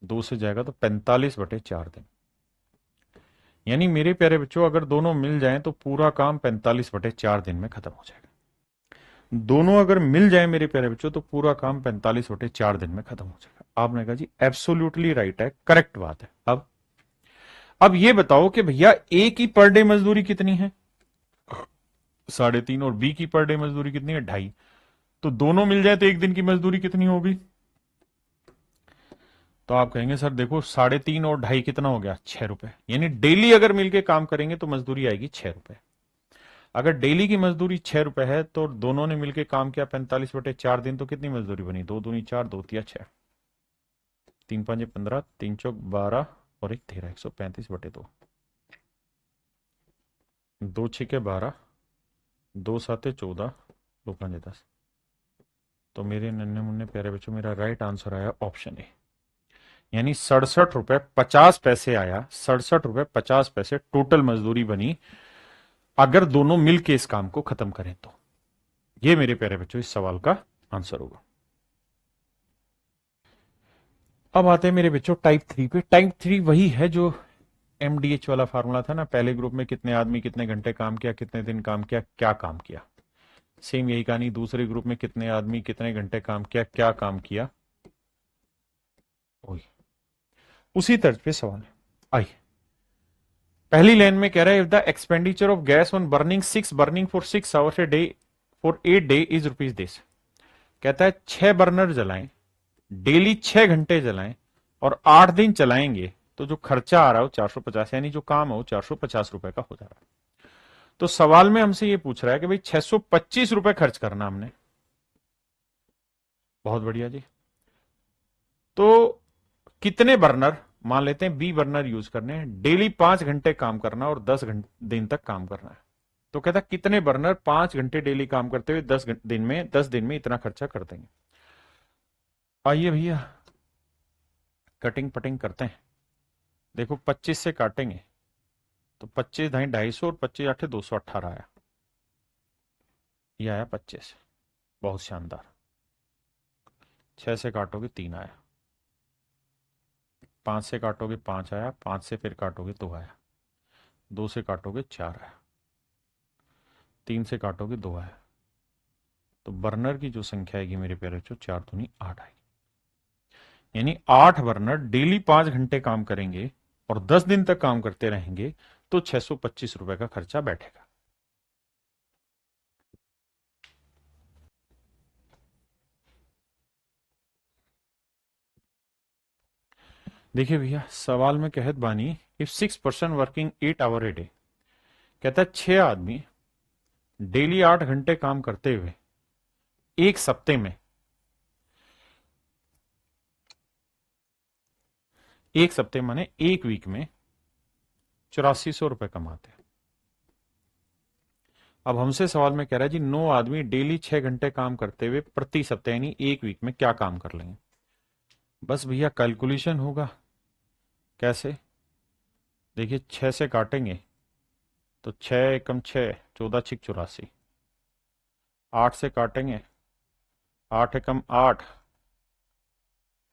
2 से जाएगा तो 45/4 दिन. यानी मेरे प्यारे बच्चों अगर दोनों मिल जाएं तो पूरा काम 45/4 दिन में खत्म हो जाएगा. दोनों अगर मिल जाए मेरे प्यारे बच्चों तो पूरा काम 45/4 दिन में खत्म हो जाएगा. आपने कहा जी एब्सोल्युटली राइट है, करेक्ट बात है. अब ये बताओ कि भैया ए की पर डे मजदूरी कितनी है? 3.5. और बी की पर डे मजदूरी कितनी है? 2.5. तो दोनों मिल जाए तो एक दिन की मजदूरी कितनी होगी? तो आप कहेंगे सर देखो 3.5 और 2.5 कितना हो गया? 6 रुपए. यानी डेली अगर मिलके काम करेंगे तो मजदूरी आएगी 6 रुपए. अगर डेली की मजदूरी 6 रुपए है तो दोनों ने मिलकर काम किया 45/4 दिन, तो कितनी मजदूरी बनी? 2 दूनी 4, 2 तिया 6, 3 5 15, 3 चौक 12 और 1 13, 135/2. 2 6 12, 2 7 14, 2 5 10. तो मेरे नन्हे मुन्ने प्यारे बच्चों मेरा राइट आंसर आया ऑप्शन ए. यानी 67 रुपए 50 पैसे आया. 67 रुपए 50 पैसे टोटल मजदूरी बनी अगर दोनों मिलके इस काम को खत्म करें तो. ये मेरे प्यारे बच्चों इस सवाल का आंसर होगा. अब आते हैं मेरे बच्चों टाइप 3 पे. टाइप 3 वही है जो एमडीएच वाला फार्मूला था ना. पहले ग्रुप में कितने आदमी कितने घंटे काम किया, कितने दिन काम किया, क्या काम किया. सेम यही कहानी दूसरे ग्रुप में कितने आदमी कितने घंटे काम किया, क्या काम किया. उसी तर्ज पे सवाल है. आइए पहली लाइन में कह रहा है if the expenditure of gas on burning for 6 hours a day for 8 day is rupees this. कहता है 6 बर्नर जलाएं, डेली 6 घंटे जलाएं और 8 दिन चलाएंगे तो जो खर्चा आ रहा है वो 450, यानी जो काम है वो 450 रुपए का हो जा रहा है. तो सवाल में हमसे ये पूछ रहा है कि भाई 625 रुपए खर्च करना हमने. बहुत बढ़िया जी. तो कितने बर्नर, मान लेते हैं 20 बर्नर यूज करने हैं, डेली 5 घंटे काम करना और 10 दिन तक काम करना है. तो कहता है कितने बर्नर 5 घंटे डेली काम करते हुए 10 दिन में इतना खर्चा कर देंगे. आइए भैया कटिंग पटिंग करते हैं. देखो 25 से काटेंगे तो 25 ढाई 250 और 25 8 218 आया. ये आया 25. बहुत शानदार. 6 से काटोगे 3 आया, 5 से काटोगे 5 आया, 5 से फिर काटोगे 2 आया, 2 से काटोगे 4 आया, 3 से काटोगे 2 आया. तो बर्नर की जो संख्या आएगी मेरे प्यारे बच्चों 4 दूनी 8 आएगी. यानी 8 बर्नर डेली 5 घंटे काम करेंगे और 10 दिन तक काम करते रहेंगे तो 625 रुपए का खर्चा बैठेगा। देखिए भैया, सवाल में कहत बानी, if 6 person working 8 hour a day, कहता है 6 आदमी डेली 8 घंटे काम करते हुए एक सप्ते में, एक सप्ते माने एक वीक में 8400 रुपए कमाते हैं। अब हमसे सवाल में कह रहा है जी 9 आदमी डेली 6 घंटे काम करते हुए प्रति सप्ताह यानी एक वीक में क्या काम कर लेंगे। बस भैया कैलकुलेशन होगा। कैसे? देखिए 6 से काटेंगे तो 6 एकम 6, 14×6 = 84। 8 से काटेंगे, 8 एकम 8,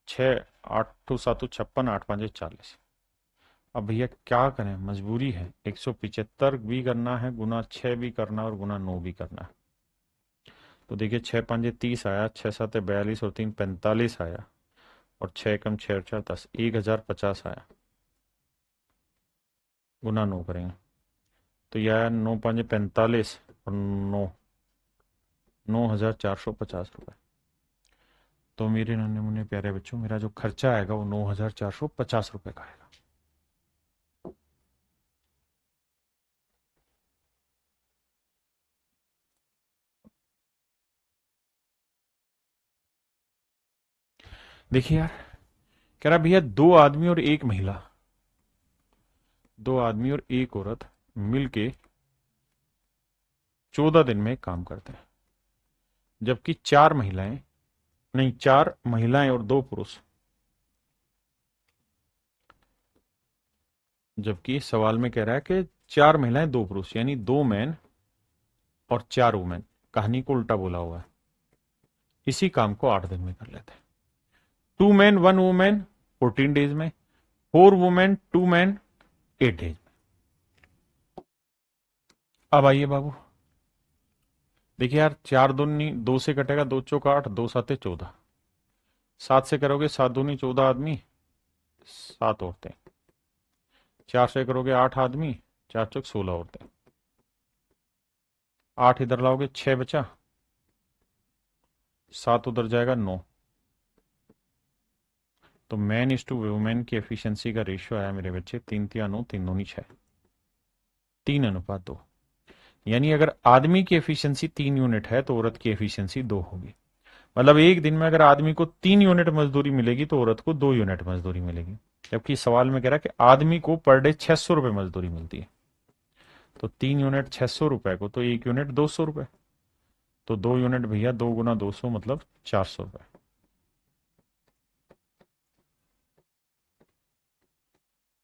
6, 8×2=7=56, 8×5=40। अब भैया क्या करें, मजबूरी है। 175 भी करना है, गुना 6 भी करना है और गुना 9 भी करना है। तो देखिए 6×5=30 आया, 6×7=42 और 3×45 आया, और 6 एकम 6×4=10, 1050 आया। गुना 9 करेंगे तो यह आया 9×5=45 और 9,450 रुपये। तो मेरे नन्हे मुन्ने प्यारे बच्चों, मेरा जो खर्चा आएगा वो 9,450 रुपये का आएगा। देखिए यार, कह रहा भैया 2 आदमी और एक महिला, 2 आदमी और एक औरत मिलके 14 दिन में काम करते हैं, जबकि 4 महिलाएं, नहीं 4 महिलाएं और 2 पुरुष, जबकि सवाल में कह रहा है कि 4 महिलाएं 2 पुरुष यानी 2 मैन और 4 वुमेन, कहानी को उल्टा बोला हुआ है, इसी काम को 8 दिन में कर लेते हैं। 2 मैन 1 वुमेन 14 डेज में, 4 वुमेन 2 मैन 8 डेज में। अब आइए बाबू, देखिए यार, 4 दूनी 2 से कटेगा, 2×4=8, 2×7=14, 7 से करोगे 7×2=14 आदमी, 7 औरतें, 4 से करोगे 8 आदमी, 4×4=16 औरतें, 8 इधर लाओगे 6 बचा, 7 उधर जाएगा 9। तो मैन/वुमेन की एफिशिएंसी का रेशियो आया मेरे बच्चे 3×3=9, 3×2=6, 3:2। यानी अगर आदमी की एफिशिएंसी 3 यूनिट है तो औरत की एफिशिएंसी 2 होगी। मतलब एक दिन में अगर आदमी को 3 यूनिट मजदूरी मिलेगी तो औरत को 2 यूनिट मजदूरी मिलेगी। जबकि सवाल में कह रहा है कि आदमी को पर डे 600 रुपए मजदूरी मिलती है, तो 3 यूनिट 600 रुपए को, तो 1 यूनिट 200 रुपए, तो 2 यूनिट भैया 2×200 मतलब 400 रुपए।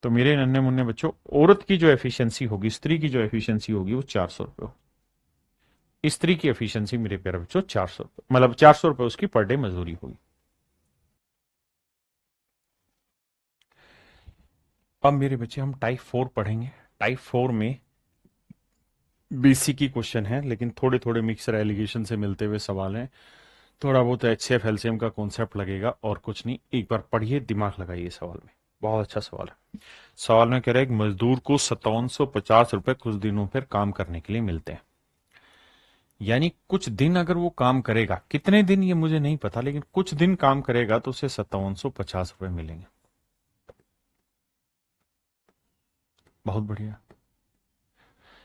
तो मेरे नन्हे मुन्ने बच्चों, औरत की जो एफिशिएंसी होगी, स्त्री की जो एफिशिएंसी होगी वो 400 रुपए होगी। स्त्री की एफिशिएंसी मेरे प्यारे बच्चों 400 रुपए, मतलब 400 रुपए उसकी पर डे मजदूरी होगी। अब मेरे बच्चे हम टाइप 4 पढ़ेंगे। टाइप 4 में बेसिक ही क्वेश्चन है, लेकिन थोड़े थोड़े मिक्सर एलिगेशन से मिलते हुए सवाल हैं। थोड़ा बहुत HCF एलसीएम का कॉन्सेप्ट लगेगा और कुछ नहीं। एक बार पढ़िए, दिमाग लगाइए सवाल में, बहुत अच्छा सवाल है। सवाल में कह रहा है एक मजदूर को 5750 रुपए कुछ दिनों पर काम करने के लिए मिलते हैं। यानी कुछ दिन अगर वो काम करेगा, कितने दिन ये मुझे नहीं पता, लेकिन कुछ दिन काम करेगा तो उसे 5750 रुपए मिलेंगे। बहुत बढ़िया।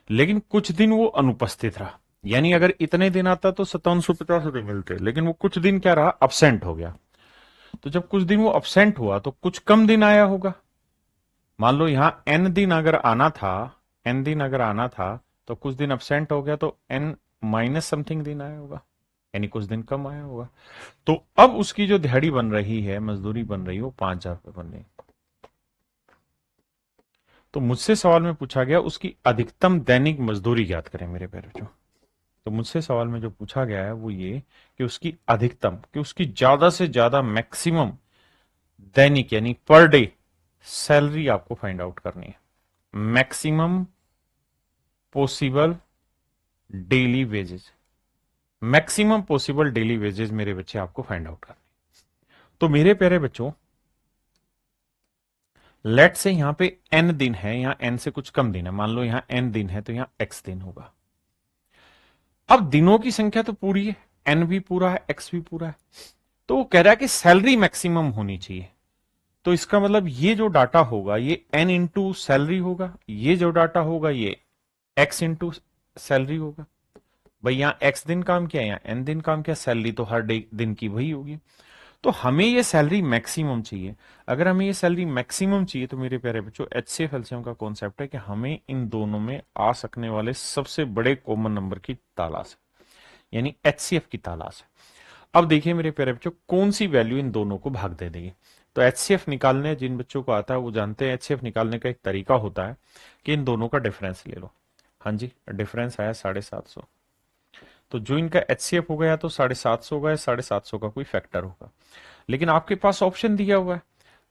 लेकिन कुछ दिन वो अनुपस्थित रहा, यानी अगर इतने दिन आता तो 5750 रुपए मिलते, लेकिन वो कुछ दिन क्या रहा, अब्सेंट हो गया। तो जब कुछ दिन वो अब्सेंट हुआ तो कुछ कम दिन आया होगा। मान लो यहां n दिन अगर आना था तो कुछ दिन अब्सेंट हो गया तो n माइनस समथिंग दिन आया होगा, यानी कुछ दिन कम आया होगा। तो अब उसकी जो दिहाड़ी बन रही है, मजदूरी बन रही है, वो 5,000 रुपए बन रही है। तो मुझसे सवाल में पूछा गया उसकी अधिकतम दैनिक मजदूरी ज्ञात करें मेरे प्यारे बच्चों। तो मुझसे सवाल में जो पूछा गया है वो ये कि उसकी अधिकतम, कि उसकी ज्यादा से ज्यादा मैक्सिमम दैनिक यानी पर डे सैलरी आपको फाइंड आउट करनी है। Maximum possible daily wages, maximum possible daily wages मेरे बच्चे आपको फाइंड आउट करने। तो मेरे प्यारे बच्चों, लेट से यहां पे n दिन है, यहां n से कुछ कम दिन है, मान लो यहां n दिन है तो यहां x दिन होगा। अब दिनों की संख्या तो पूरी है, n भी पूरा है, x भी पूरा है, तो वो कह रहा है कि सैलरी मैक्सिमम होनी चाहिए। तो इसका मतलब ये जो डाटा होगा ये n इंटू सैलरी होगा, ये जो डाटा होगा ये x इंटू सैलरी होगा। भाई यहाँ x दिन काम किया, यहाँ n दिन काम किया, सैलरी तो हर डे दिन की वही होगी। तो हमें ये सैलरी मैक्सिमम चाहिए। अगर हमें ये सैलरी मैक्सिमम चाहिए तो मेरे प्यारे बच्चों एचसीएफ एलसीएम का कॉन्सेप्ट है कि हमें इन दोनों में आ सकने वाले सबसे बड़े कॉमन नंबर की तलाश है, यानी एचसीएफ की तलाश है। अब देखिए मेरे प्यारे बच्चों कौन सी वैल्यू इन दोनों को भाग दे देगी। तो एचसीएफ निकालने जिन बच्चों को आता है वो जानते हैं एचसीएफ निकालने का एक तरीका होता है कि इन दोनों का डिफरेंस ले लो। हाँ जी, डिफरेंस आया 750, तो जो इनका एचसीएफ हो गया तो 750 होगा, 750 का कोई फैक्टर होगा। लेकिन आपके पास ऑप्शन दिया हुआ है।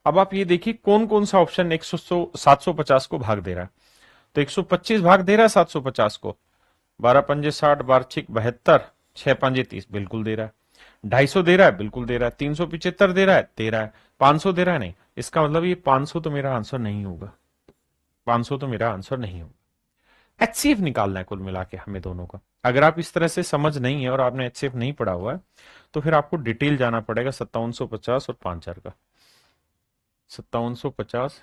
अब आप ये देखिए कौन कौन सा ऑप्शन 750 को भाग दे रहा है। तो 125 भाग दे रहा है 750 को, 12 पंजे 60, 12 छिक 72, 6 पंजे 30, बिल्कुल दे रहा है। 250 दे रहा है, बिल्कुल दे रहा है। 375 दे रहा है। 500 दे रहा है, नहीं। इसका मतलब ये 500 तो मेरा आंसर नहीं होगा, 500 तो मेरा आंसर नहीं होगा। एचसीएफ निकालना है कुल मिला के हमें दोनों का। अगर आप इस तरह से समझ नहीं है और आपने एचसीएफ नहीं पढ़ा हुआ है तो फिर आपको डिटेल जाना पड़ेगा 5750 और 5000 का। 5750,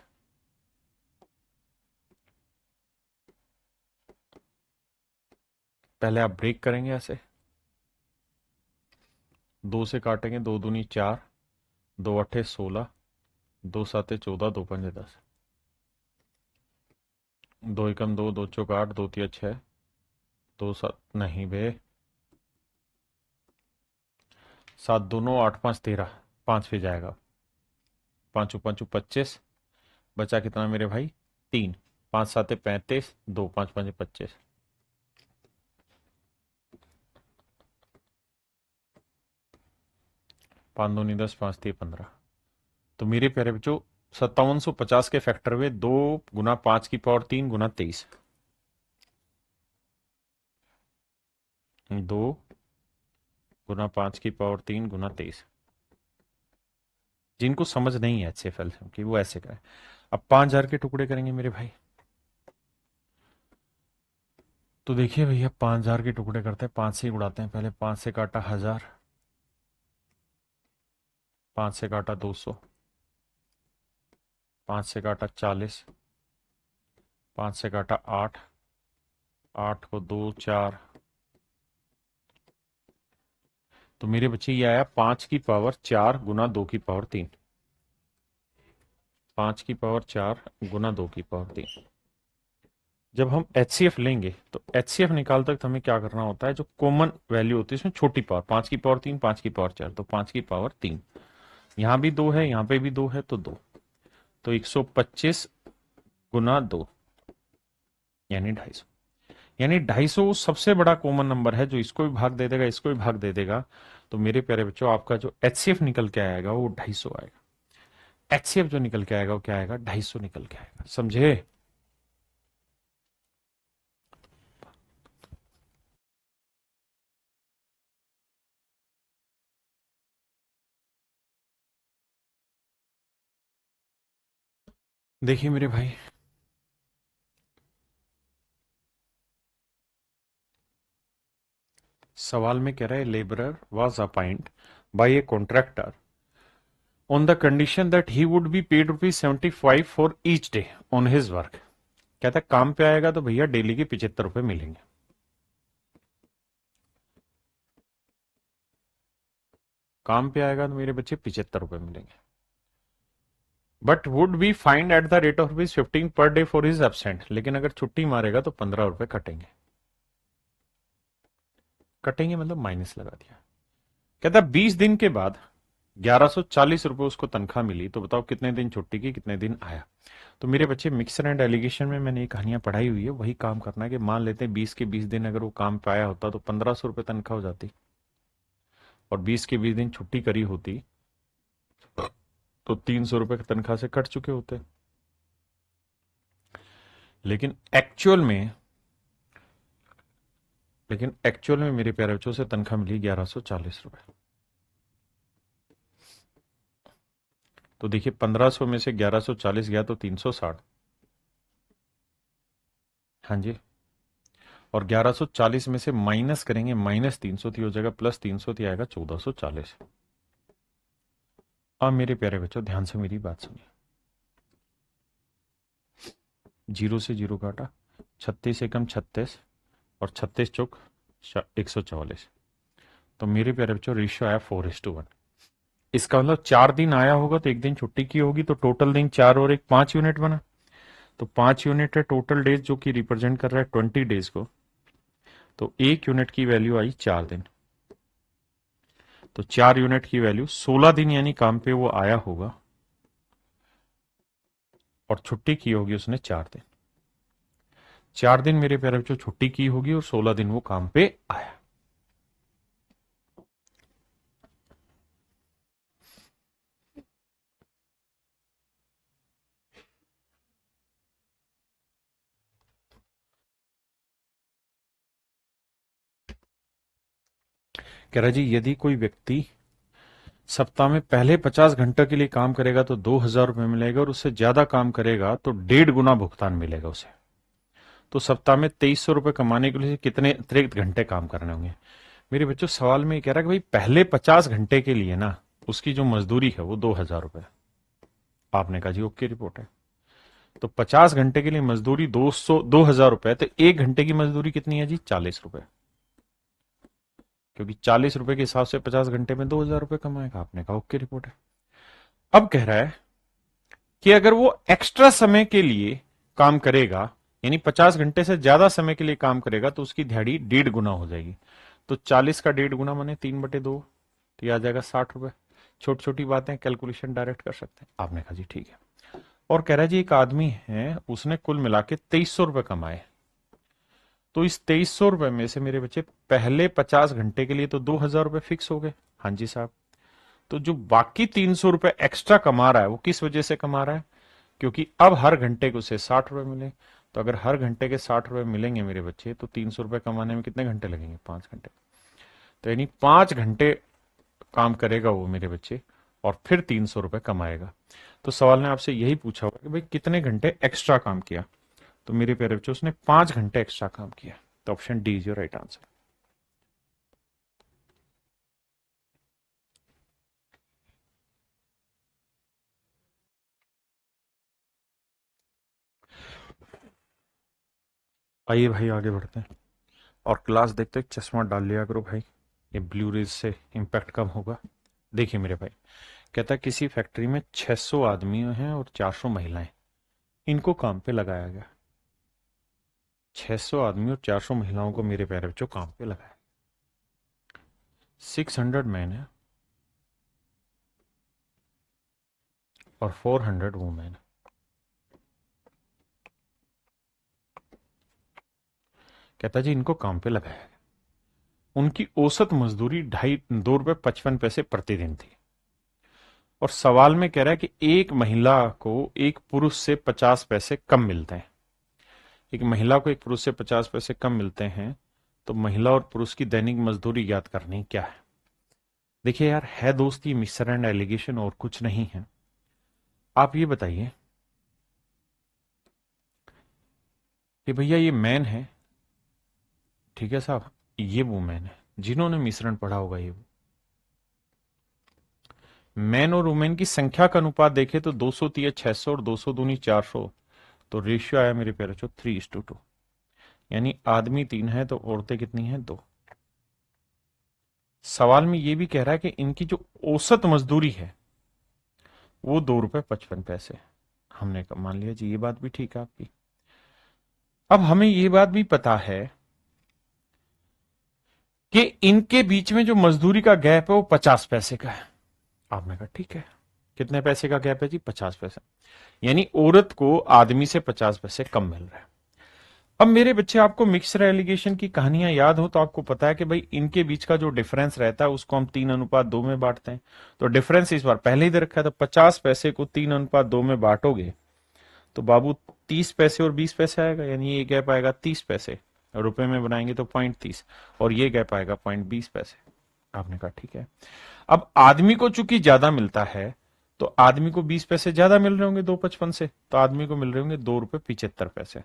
पहले आप ब्रेक करेंगे ऐसे, दो से काटेंगे, दो दूनी 4, दो अठे 16, दो साते 14, दो पंजे 10, दो एकम 2, दो चौक 8, दो तिया 6, दो सात नहीं बे, 7 दोनों 8 5 13, 5 पे जाएगा, पांचों पांचों 25, बचा कितना मेरे भाई 3, 5 साते 35, दो 5 5 25, 5 दूनी 10, 5 3 15। तो मेरे प्यारे बच्चों 5750 के फैक्टर हुए 2 गुना 5 की पावर 3 गुना 23, 2 गुना 5 की पावर 3 गुना 23। जिनको समझ नहीं है अच्छे फल की वो ऐसे करें। अब 5000 के टुकड़े करेंगे मेरे भाई। तो देखिए भैया 5000 के टुकड़े करते हैं, 5 से ही उड़ाते हैं। पहले 5 से काटा 1000, 5 से काटा 200, 5 से काटा 40, 5 से काटा 8, 8 को 2 4, तो मेरे बच्चे ये आया 5 की पावर 4 गुना 2 की पावर 3, 5 की पावर 4 गुना 2 की पावर 3। जब हम एचसीएफ लेंगे तो एचसीएफ निकाल तक हमें क्या करना होता है, जो कॉमन वैल्यू होती है इसमें छोटी पावर, 5 की पावर 3, 5 की पावर 4, तो 5 की पावर 3, यहां भी 2 है, यहां पे भी 2 है तो 2, तो 125 गुना 2 यानी 250, यानी 250 सबसे बड़ा कॉमन नंबर है जो इसको भी भाग दे देगा, इसको भी भाग दे देगा। तो मेरे प्यारे बच्चों आपका जो एचसीएफ निकल के आएगा वो 250 आएगा। एचसीएफ जो निकल के आएगा वो क्या आएगा, 250 निकल के आएगा, समझे। देखिए मेरे भाई, सवाल में कह रहा है labourer was appoint by a contractor on the condition that he would be paid ₹75 for each day on his work। कहता है काम पे आएगा तो भैया डेली के 75 रुपए मिलेंगे। काम पे आएगा तो मेरे बच्चे 75 रुपए मिलेंगे, but would be find at the rate of ₹15 per day for his absent. लेकिन अगर छुट्टी मारेगा तो 15 रुपए कटेंगे, कटेंगे मतलब माइनस लगा दिया। कहता 20 दिन के बाद 1140 रुपए उसको तनख्वाह मिली, तो बताओ कितने दिन छुट्टी की, कितने दिन आया। तो मेरे बच्चे मिक्सर एंड एलिगेशन में मैंने ये कहानियां पढ़ाई हुई है, वही काम करना है कि मान लेते हैं 20 के 20 दिन अगर वो काम पे आया होता तो 1500 रुपए तनख्वाह हो जाती, और 20 के 20 दिन छुट्टी करी होती तो 300 रुपए तनख्वाह से कट चुके होते। लेकिन एक्चुअल में मेरे प्यारे बच्चों से तनख्वाह मिली 1140 रुपए। तो देखिए 1500 में से 1140 गया तो 360। हाँ जी। और 1140 में से माइनस करेंगे, -300 थी हो जाएगा, +300 थी आएगा 1440। अब मेरे प्यारे बच्चों ध्यान से मेरी बात सुनिए। 0 से 0 काटा, 36 एकम 36 और 36 चौक 144। तो मेरे प्यारे बच्चों रेशियो आया 4:1। इसका मतलब 4 दिन आया होगा तो एक दिन छुट्टी की होगी, तो टोटल दिन 4 और 1 5 यूनिट बना। तो 5 यूनिट है टोटल डेज, जो कि रिप्रेजेंट कर रहा है 20 डेज को। तो 1 यूनिट की वैल्यू आई 4 दिन। तो 4 यूनिट की वैल्यू 16 दिन यानी काम पे वो आया होगा, और छुट्टी की होगी उसने 4 दिन। 4 दिन मेरे प्यारे बच्चों छुट्टी की होगी और 16 दिन वो काम पे आया। कह रहा जी यदि कोई व्यक्ति सप्ताह में पहले 50 घंटे के लिए काम करेगा तो 2,000 रुपये मिलेगा, और उससे ज्यादा काम करेगा तो 1.5 गुना भुगतान मिलेगा उसे। तो सप्ताह में 2,300 रुपये कमाने के लिए कितने अतिरिक्त घंटे काम करने होंगे। मेरे बच्चों सवाल में ये कह रहा है कि भाई पहले 50 घंटे के लिए ना उसकी जो मजदूरी है वो 2,000 रुपये। आपने कहा जी ओके रिपोर्ट है। तो 50 घंटे के लिए मजदूरी 2,000 रुपये, तो 1 घंटे की मजदूरी कितनी है जी 40 रुपये, क्योंकि 40 रुपये के हिसाब से 50 घंटे में 2,000 रुपये कमाएगा। आपने कहा ओके रिपोर्ट है। अब कह रहा है कि अगर वो एक्स्ट्रा समय के लिए काम करेगा, यानी 50 घंटे से ज्यादा समय के लिए काम करेगा, तो उसकी दिहाड़ी 1.5 गुना हो जाएगी। तो 40 का 1.5 गुना माने 3/2, तो यह आ जाएगा 60 रुपए। छोटी छोटी बातें, कैलकुलेशन डायरेक्ट कर सकते हैं। आपने कहा जी ठीक है। और कह रहा है जी एक आदमी है, उसने कुल मिला के 2,300 रुपए कमाए। तो इस 2,300 रुपए में से मेरे बच्चे पहले 50 घंटे के लिए तो 2,000 रुपए फिक्स हो गए। हाँ जी साहब। तो जो बाकी 300 रुपए एक्स्ट्रा कमा रहा है वो किस वजह से कमा रहा है, क्योंकि अब हर घंटे को उसे 60 रुपए मिले। तो अगर हर घंटे के 60 रुपए मिलेंगे मेरे बच्चे, तो 300 रुपए कमाने में कितने घंटे लगेंगे, 5 घंटे। तो यानी 5 घंटे काम करेगा वो मेरे बच्चे, और फिर 300 रुपए कमाएगा। तो सवाल ने आपसे यही पूछा होगा कि भाई कितने घंटे एक्स्ट्रा काम किया। तो मेरे प्यारे बच्चों उसने 5 घंटे एक्स्ट्रा काम किया। तो option D is your right answer. आइए भाई आगे बढ़ते हैं, और क्लास देखते चश्मा डाल लिया करो भाई, ये ब्लू रेज से इम्पैक्ट कम होगा। देखिए मेरे भाई, कहता है किसी फैक्ट्री में 600 आदमी हैं और 400 महिलाएं, इनको काम पे लगाया गया। 600 आदमी और 400 महिलाओं को मेरे प्यारे बच्चों काम पे लगाया। 600 मैन है और 400 वुमेन। कहता जी इनको काम पे लगाया गया। उनकी औसत मजदूरी 2.55 रुपए प्रतिदिन थी। और सवाल में कह रहा है कि एक महिला को एक पुरुष से 50 पैसे कम मिलते हैं। एक महिला को एक पुरुष से 50 पैसे कम मिलते हैं, तो महिला और पुरुष की दैनिक मजदूरी ज्ञात करनी क्या है। देखिए यार, है दोस्ती मिस्टर एंड एलिगेशन, और कुछ नहीं है। आप ये बताइए कि भैया ये मैन है, ठीक है साहब, ये वुमेन है। जिन्होंने मिश्रण पढ़ा होगा ये मैन और वुमेन की संख्या का अनुपात देखे तो 200 600 और 200 दूनी 400। तो रेशियो आया मेरे प्यारे 3:2, यानी आदमी 3 है तो औरतें कितनी हैं, 2। सवाल में ये भी कह रहा है कि इनकी जो औसत मजदूरी है वो 2.55 रुपए। हमने मान लिया जी ये बात भी ठीक है आपकी। अब हमें ये बात भी पता है कि इनके बीच में जो मजदूरी का गैप है वो 50 पैसे का है। आपने कहा ठीक है। कितने पैसे का गैप है जी, 50 पैसे। यानी औरत को आदमी से 50 पैसे कम मिल रहा है। अब मेरे बच्चे आपको मिक्सर एलिगेशन की कहानियां याद हो तो आपको पता है कि भाई इनके बीच का जो डिफरेंस रहता है उसको हम 3:2 में बांटते हैं। तो डिफरेंस इस बार पहले ही दे रखा है, तो 50 पैसे को 3:2 में बांटोगे तो बाबू 30 पैसे और 20 पैसे आएगा, यानी ये गैप आएगा 30 पैसे। रुपए में बनाएंगे तो 0.30, और ये गैप आएगा 0.20 पैसे। आपने कहा ठीक है। अब आदमी को चूंकि ज्यादा मिलता है तो आदमी को 20 पैसे ज्यादा मिल रहे होंगे 2.55 से, तो आदमी को मिल रहे होंगे 2 रुपए 75 पैसे,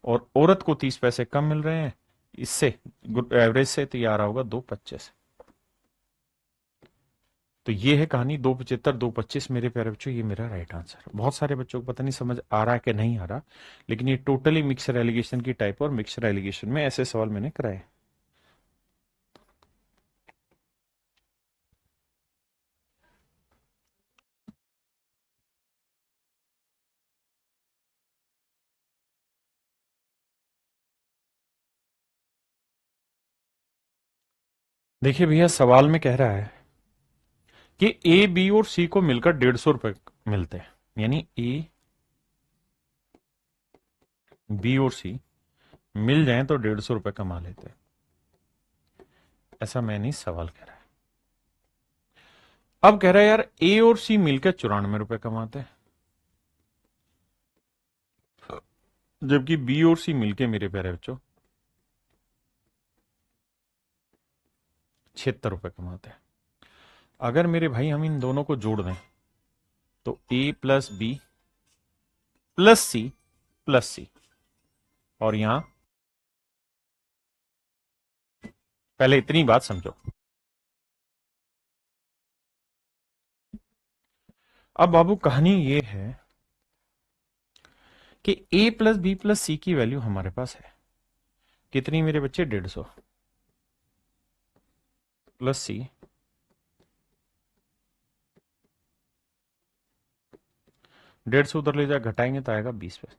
और औरत को 30 पैसे कम मिल रहे हैं इससे, एवरेज से, तो ये आ रहा होगा 2.25। तो ये है कहानी 2.75 2.25। मेरे प्यारे बच्चों, ये मेरा राइट आंसर। बहुत सारे बच्चों को पता नहीं समझ आ रहा है कि नहीं आ रहा, लेकिन ये टोटली मिक्सर एलिगेशन की टाइप, और मिक्सर एलिगेशन में ऐसे सवाल मैंने कराए। देखिए भैया, सवाल में कह रहा है कि ए, बी और सी को मिलकर 150 रुपए मिलते हैं, यानी ए, बी और सी मिल जाएं तो 150 रुपए कमा लेते हैं, ऐसा मैं नहीं, सवाल कह रहा है। अब कह रहा है यार ए और सी मिलकर 94 रुपए कमाते हैं, जबकि बी और सी मिलके, मेरे प्यारे बच्चों, 76 रुपए कमाते हैं। अगर मेरे भाई हम इन दोनों को जोड़ दें तो ए प्लस बी प्लस सी, और यहां पहले इतनी बात समझो। अब बाबू कहानी ये है कि ए प्लस बी प्लस सी की वैल्यू हमारे पास है कितनी मेरे बच्चे, 150, प्लस सी 150 उधर ले जा, घटाएंगे तो आएगा 20 पैसे।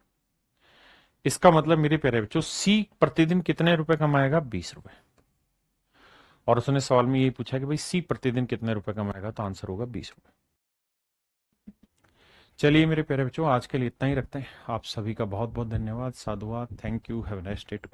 इसका मतलब मेरे प्यारे बच्चों, सी प्रतिदिन कितने रुपए कमाएगा, 20 रुपए। और उसने सवाल में यही पूछा कि भाई सी प्रतिदिन कितने रुपए कमाएगा, तो आंसर होगा 20 रुपए। चलिए मेरे प्यारे बच्चों, आज के लिए इतना ही रखते हैं। आप सभी का बहुत बहुत धन्यवाद, साधुवाद, thank you, have a nice day to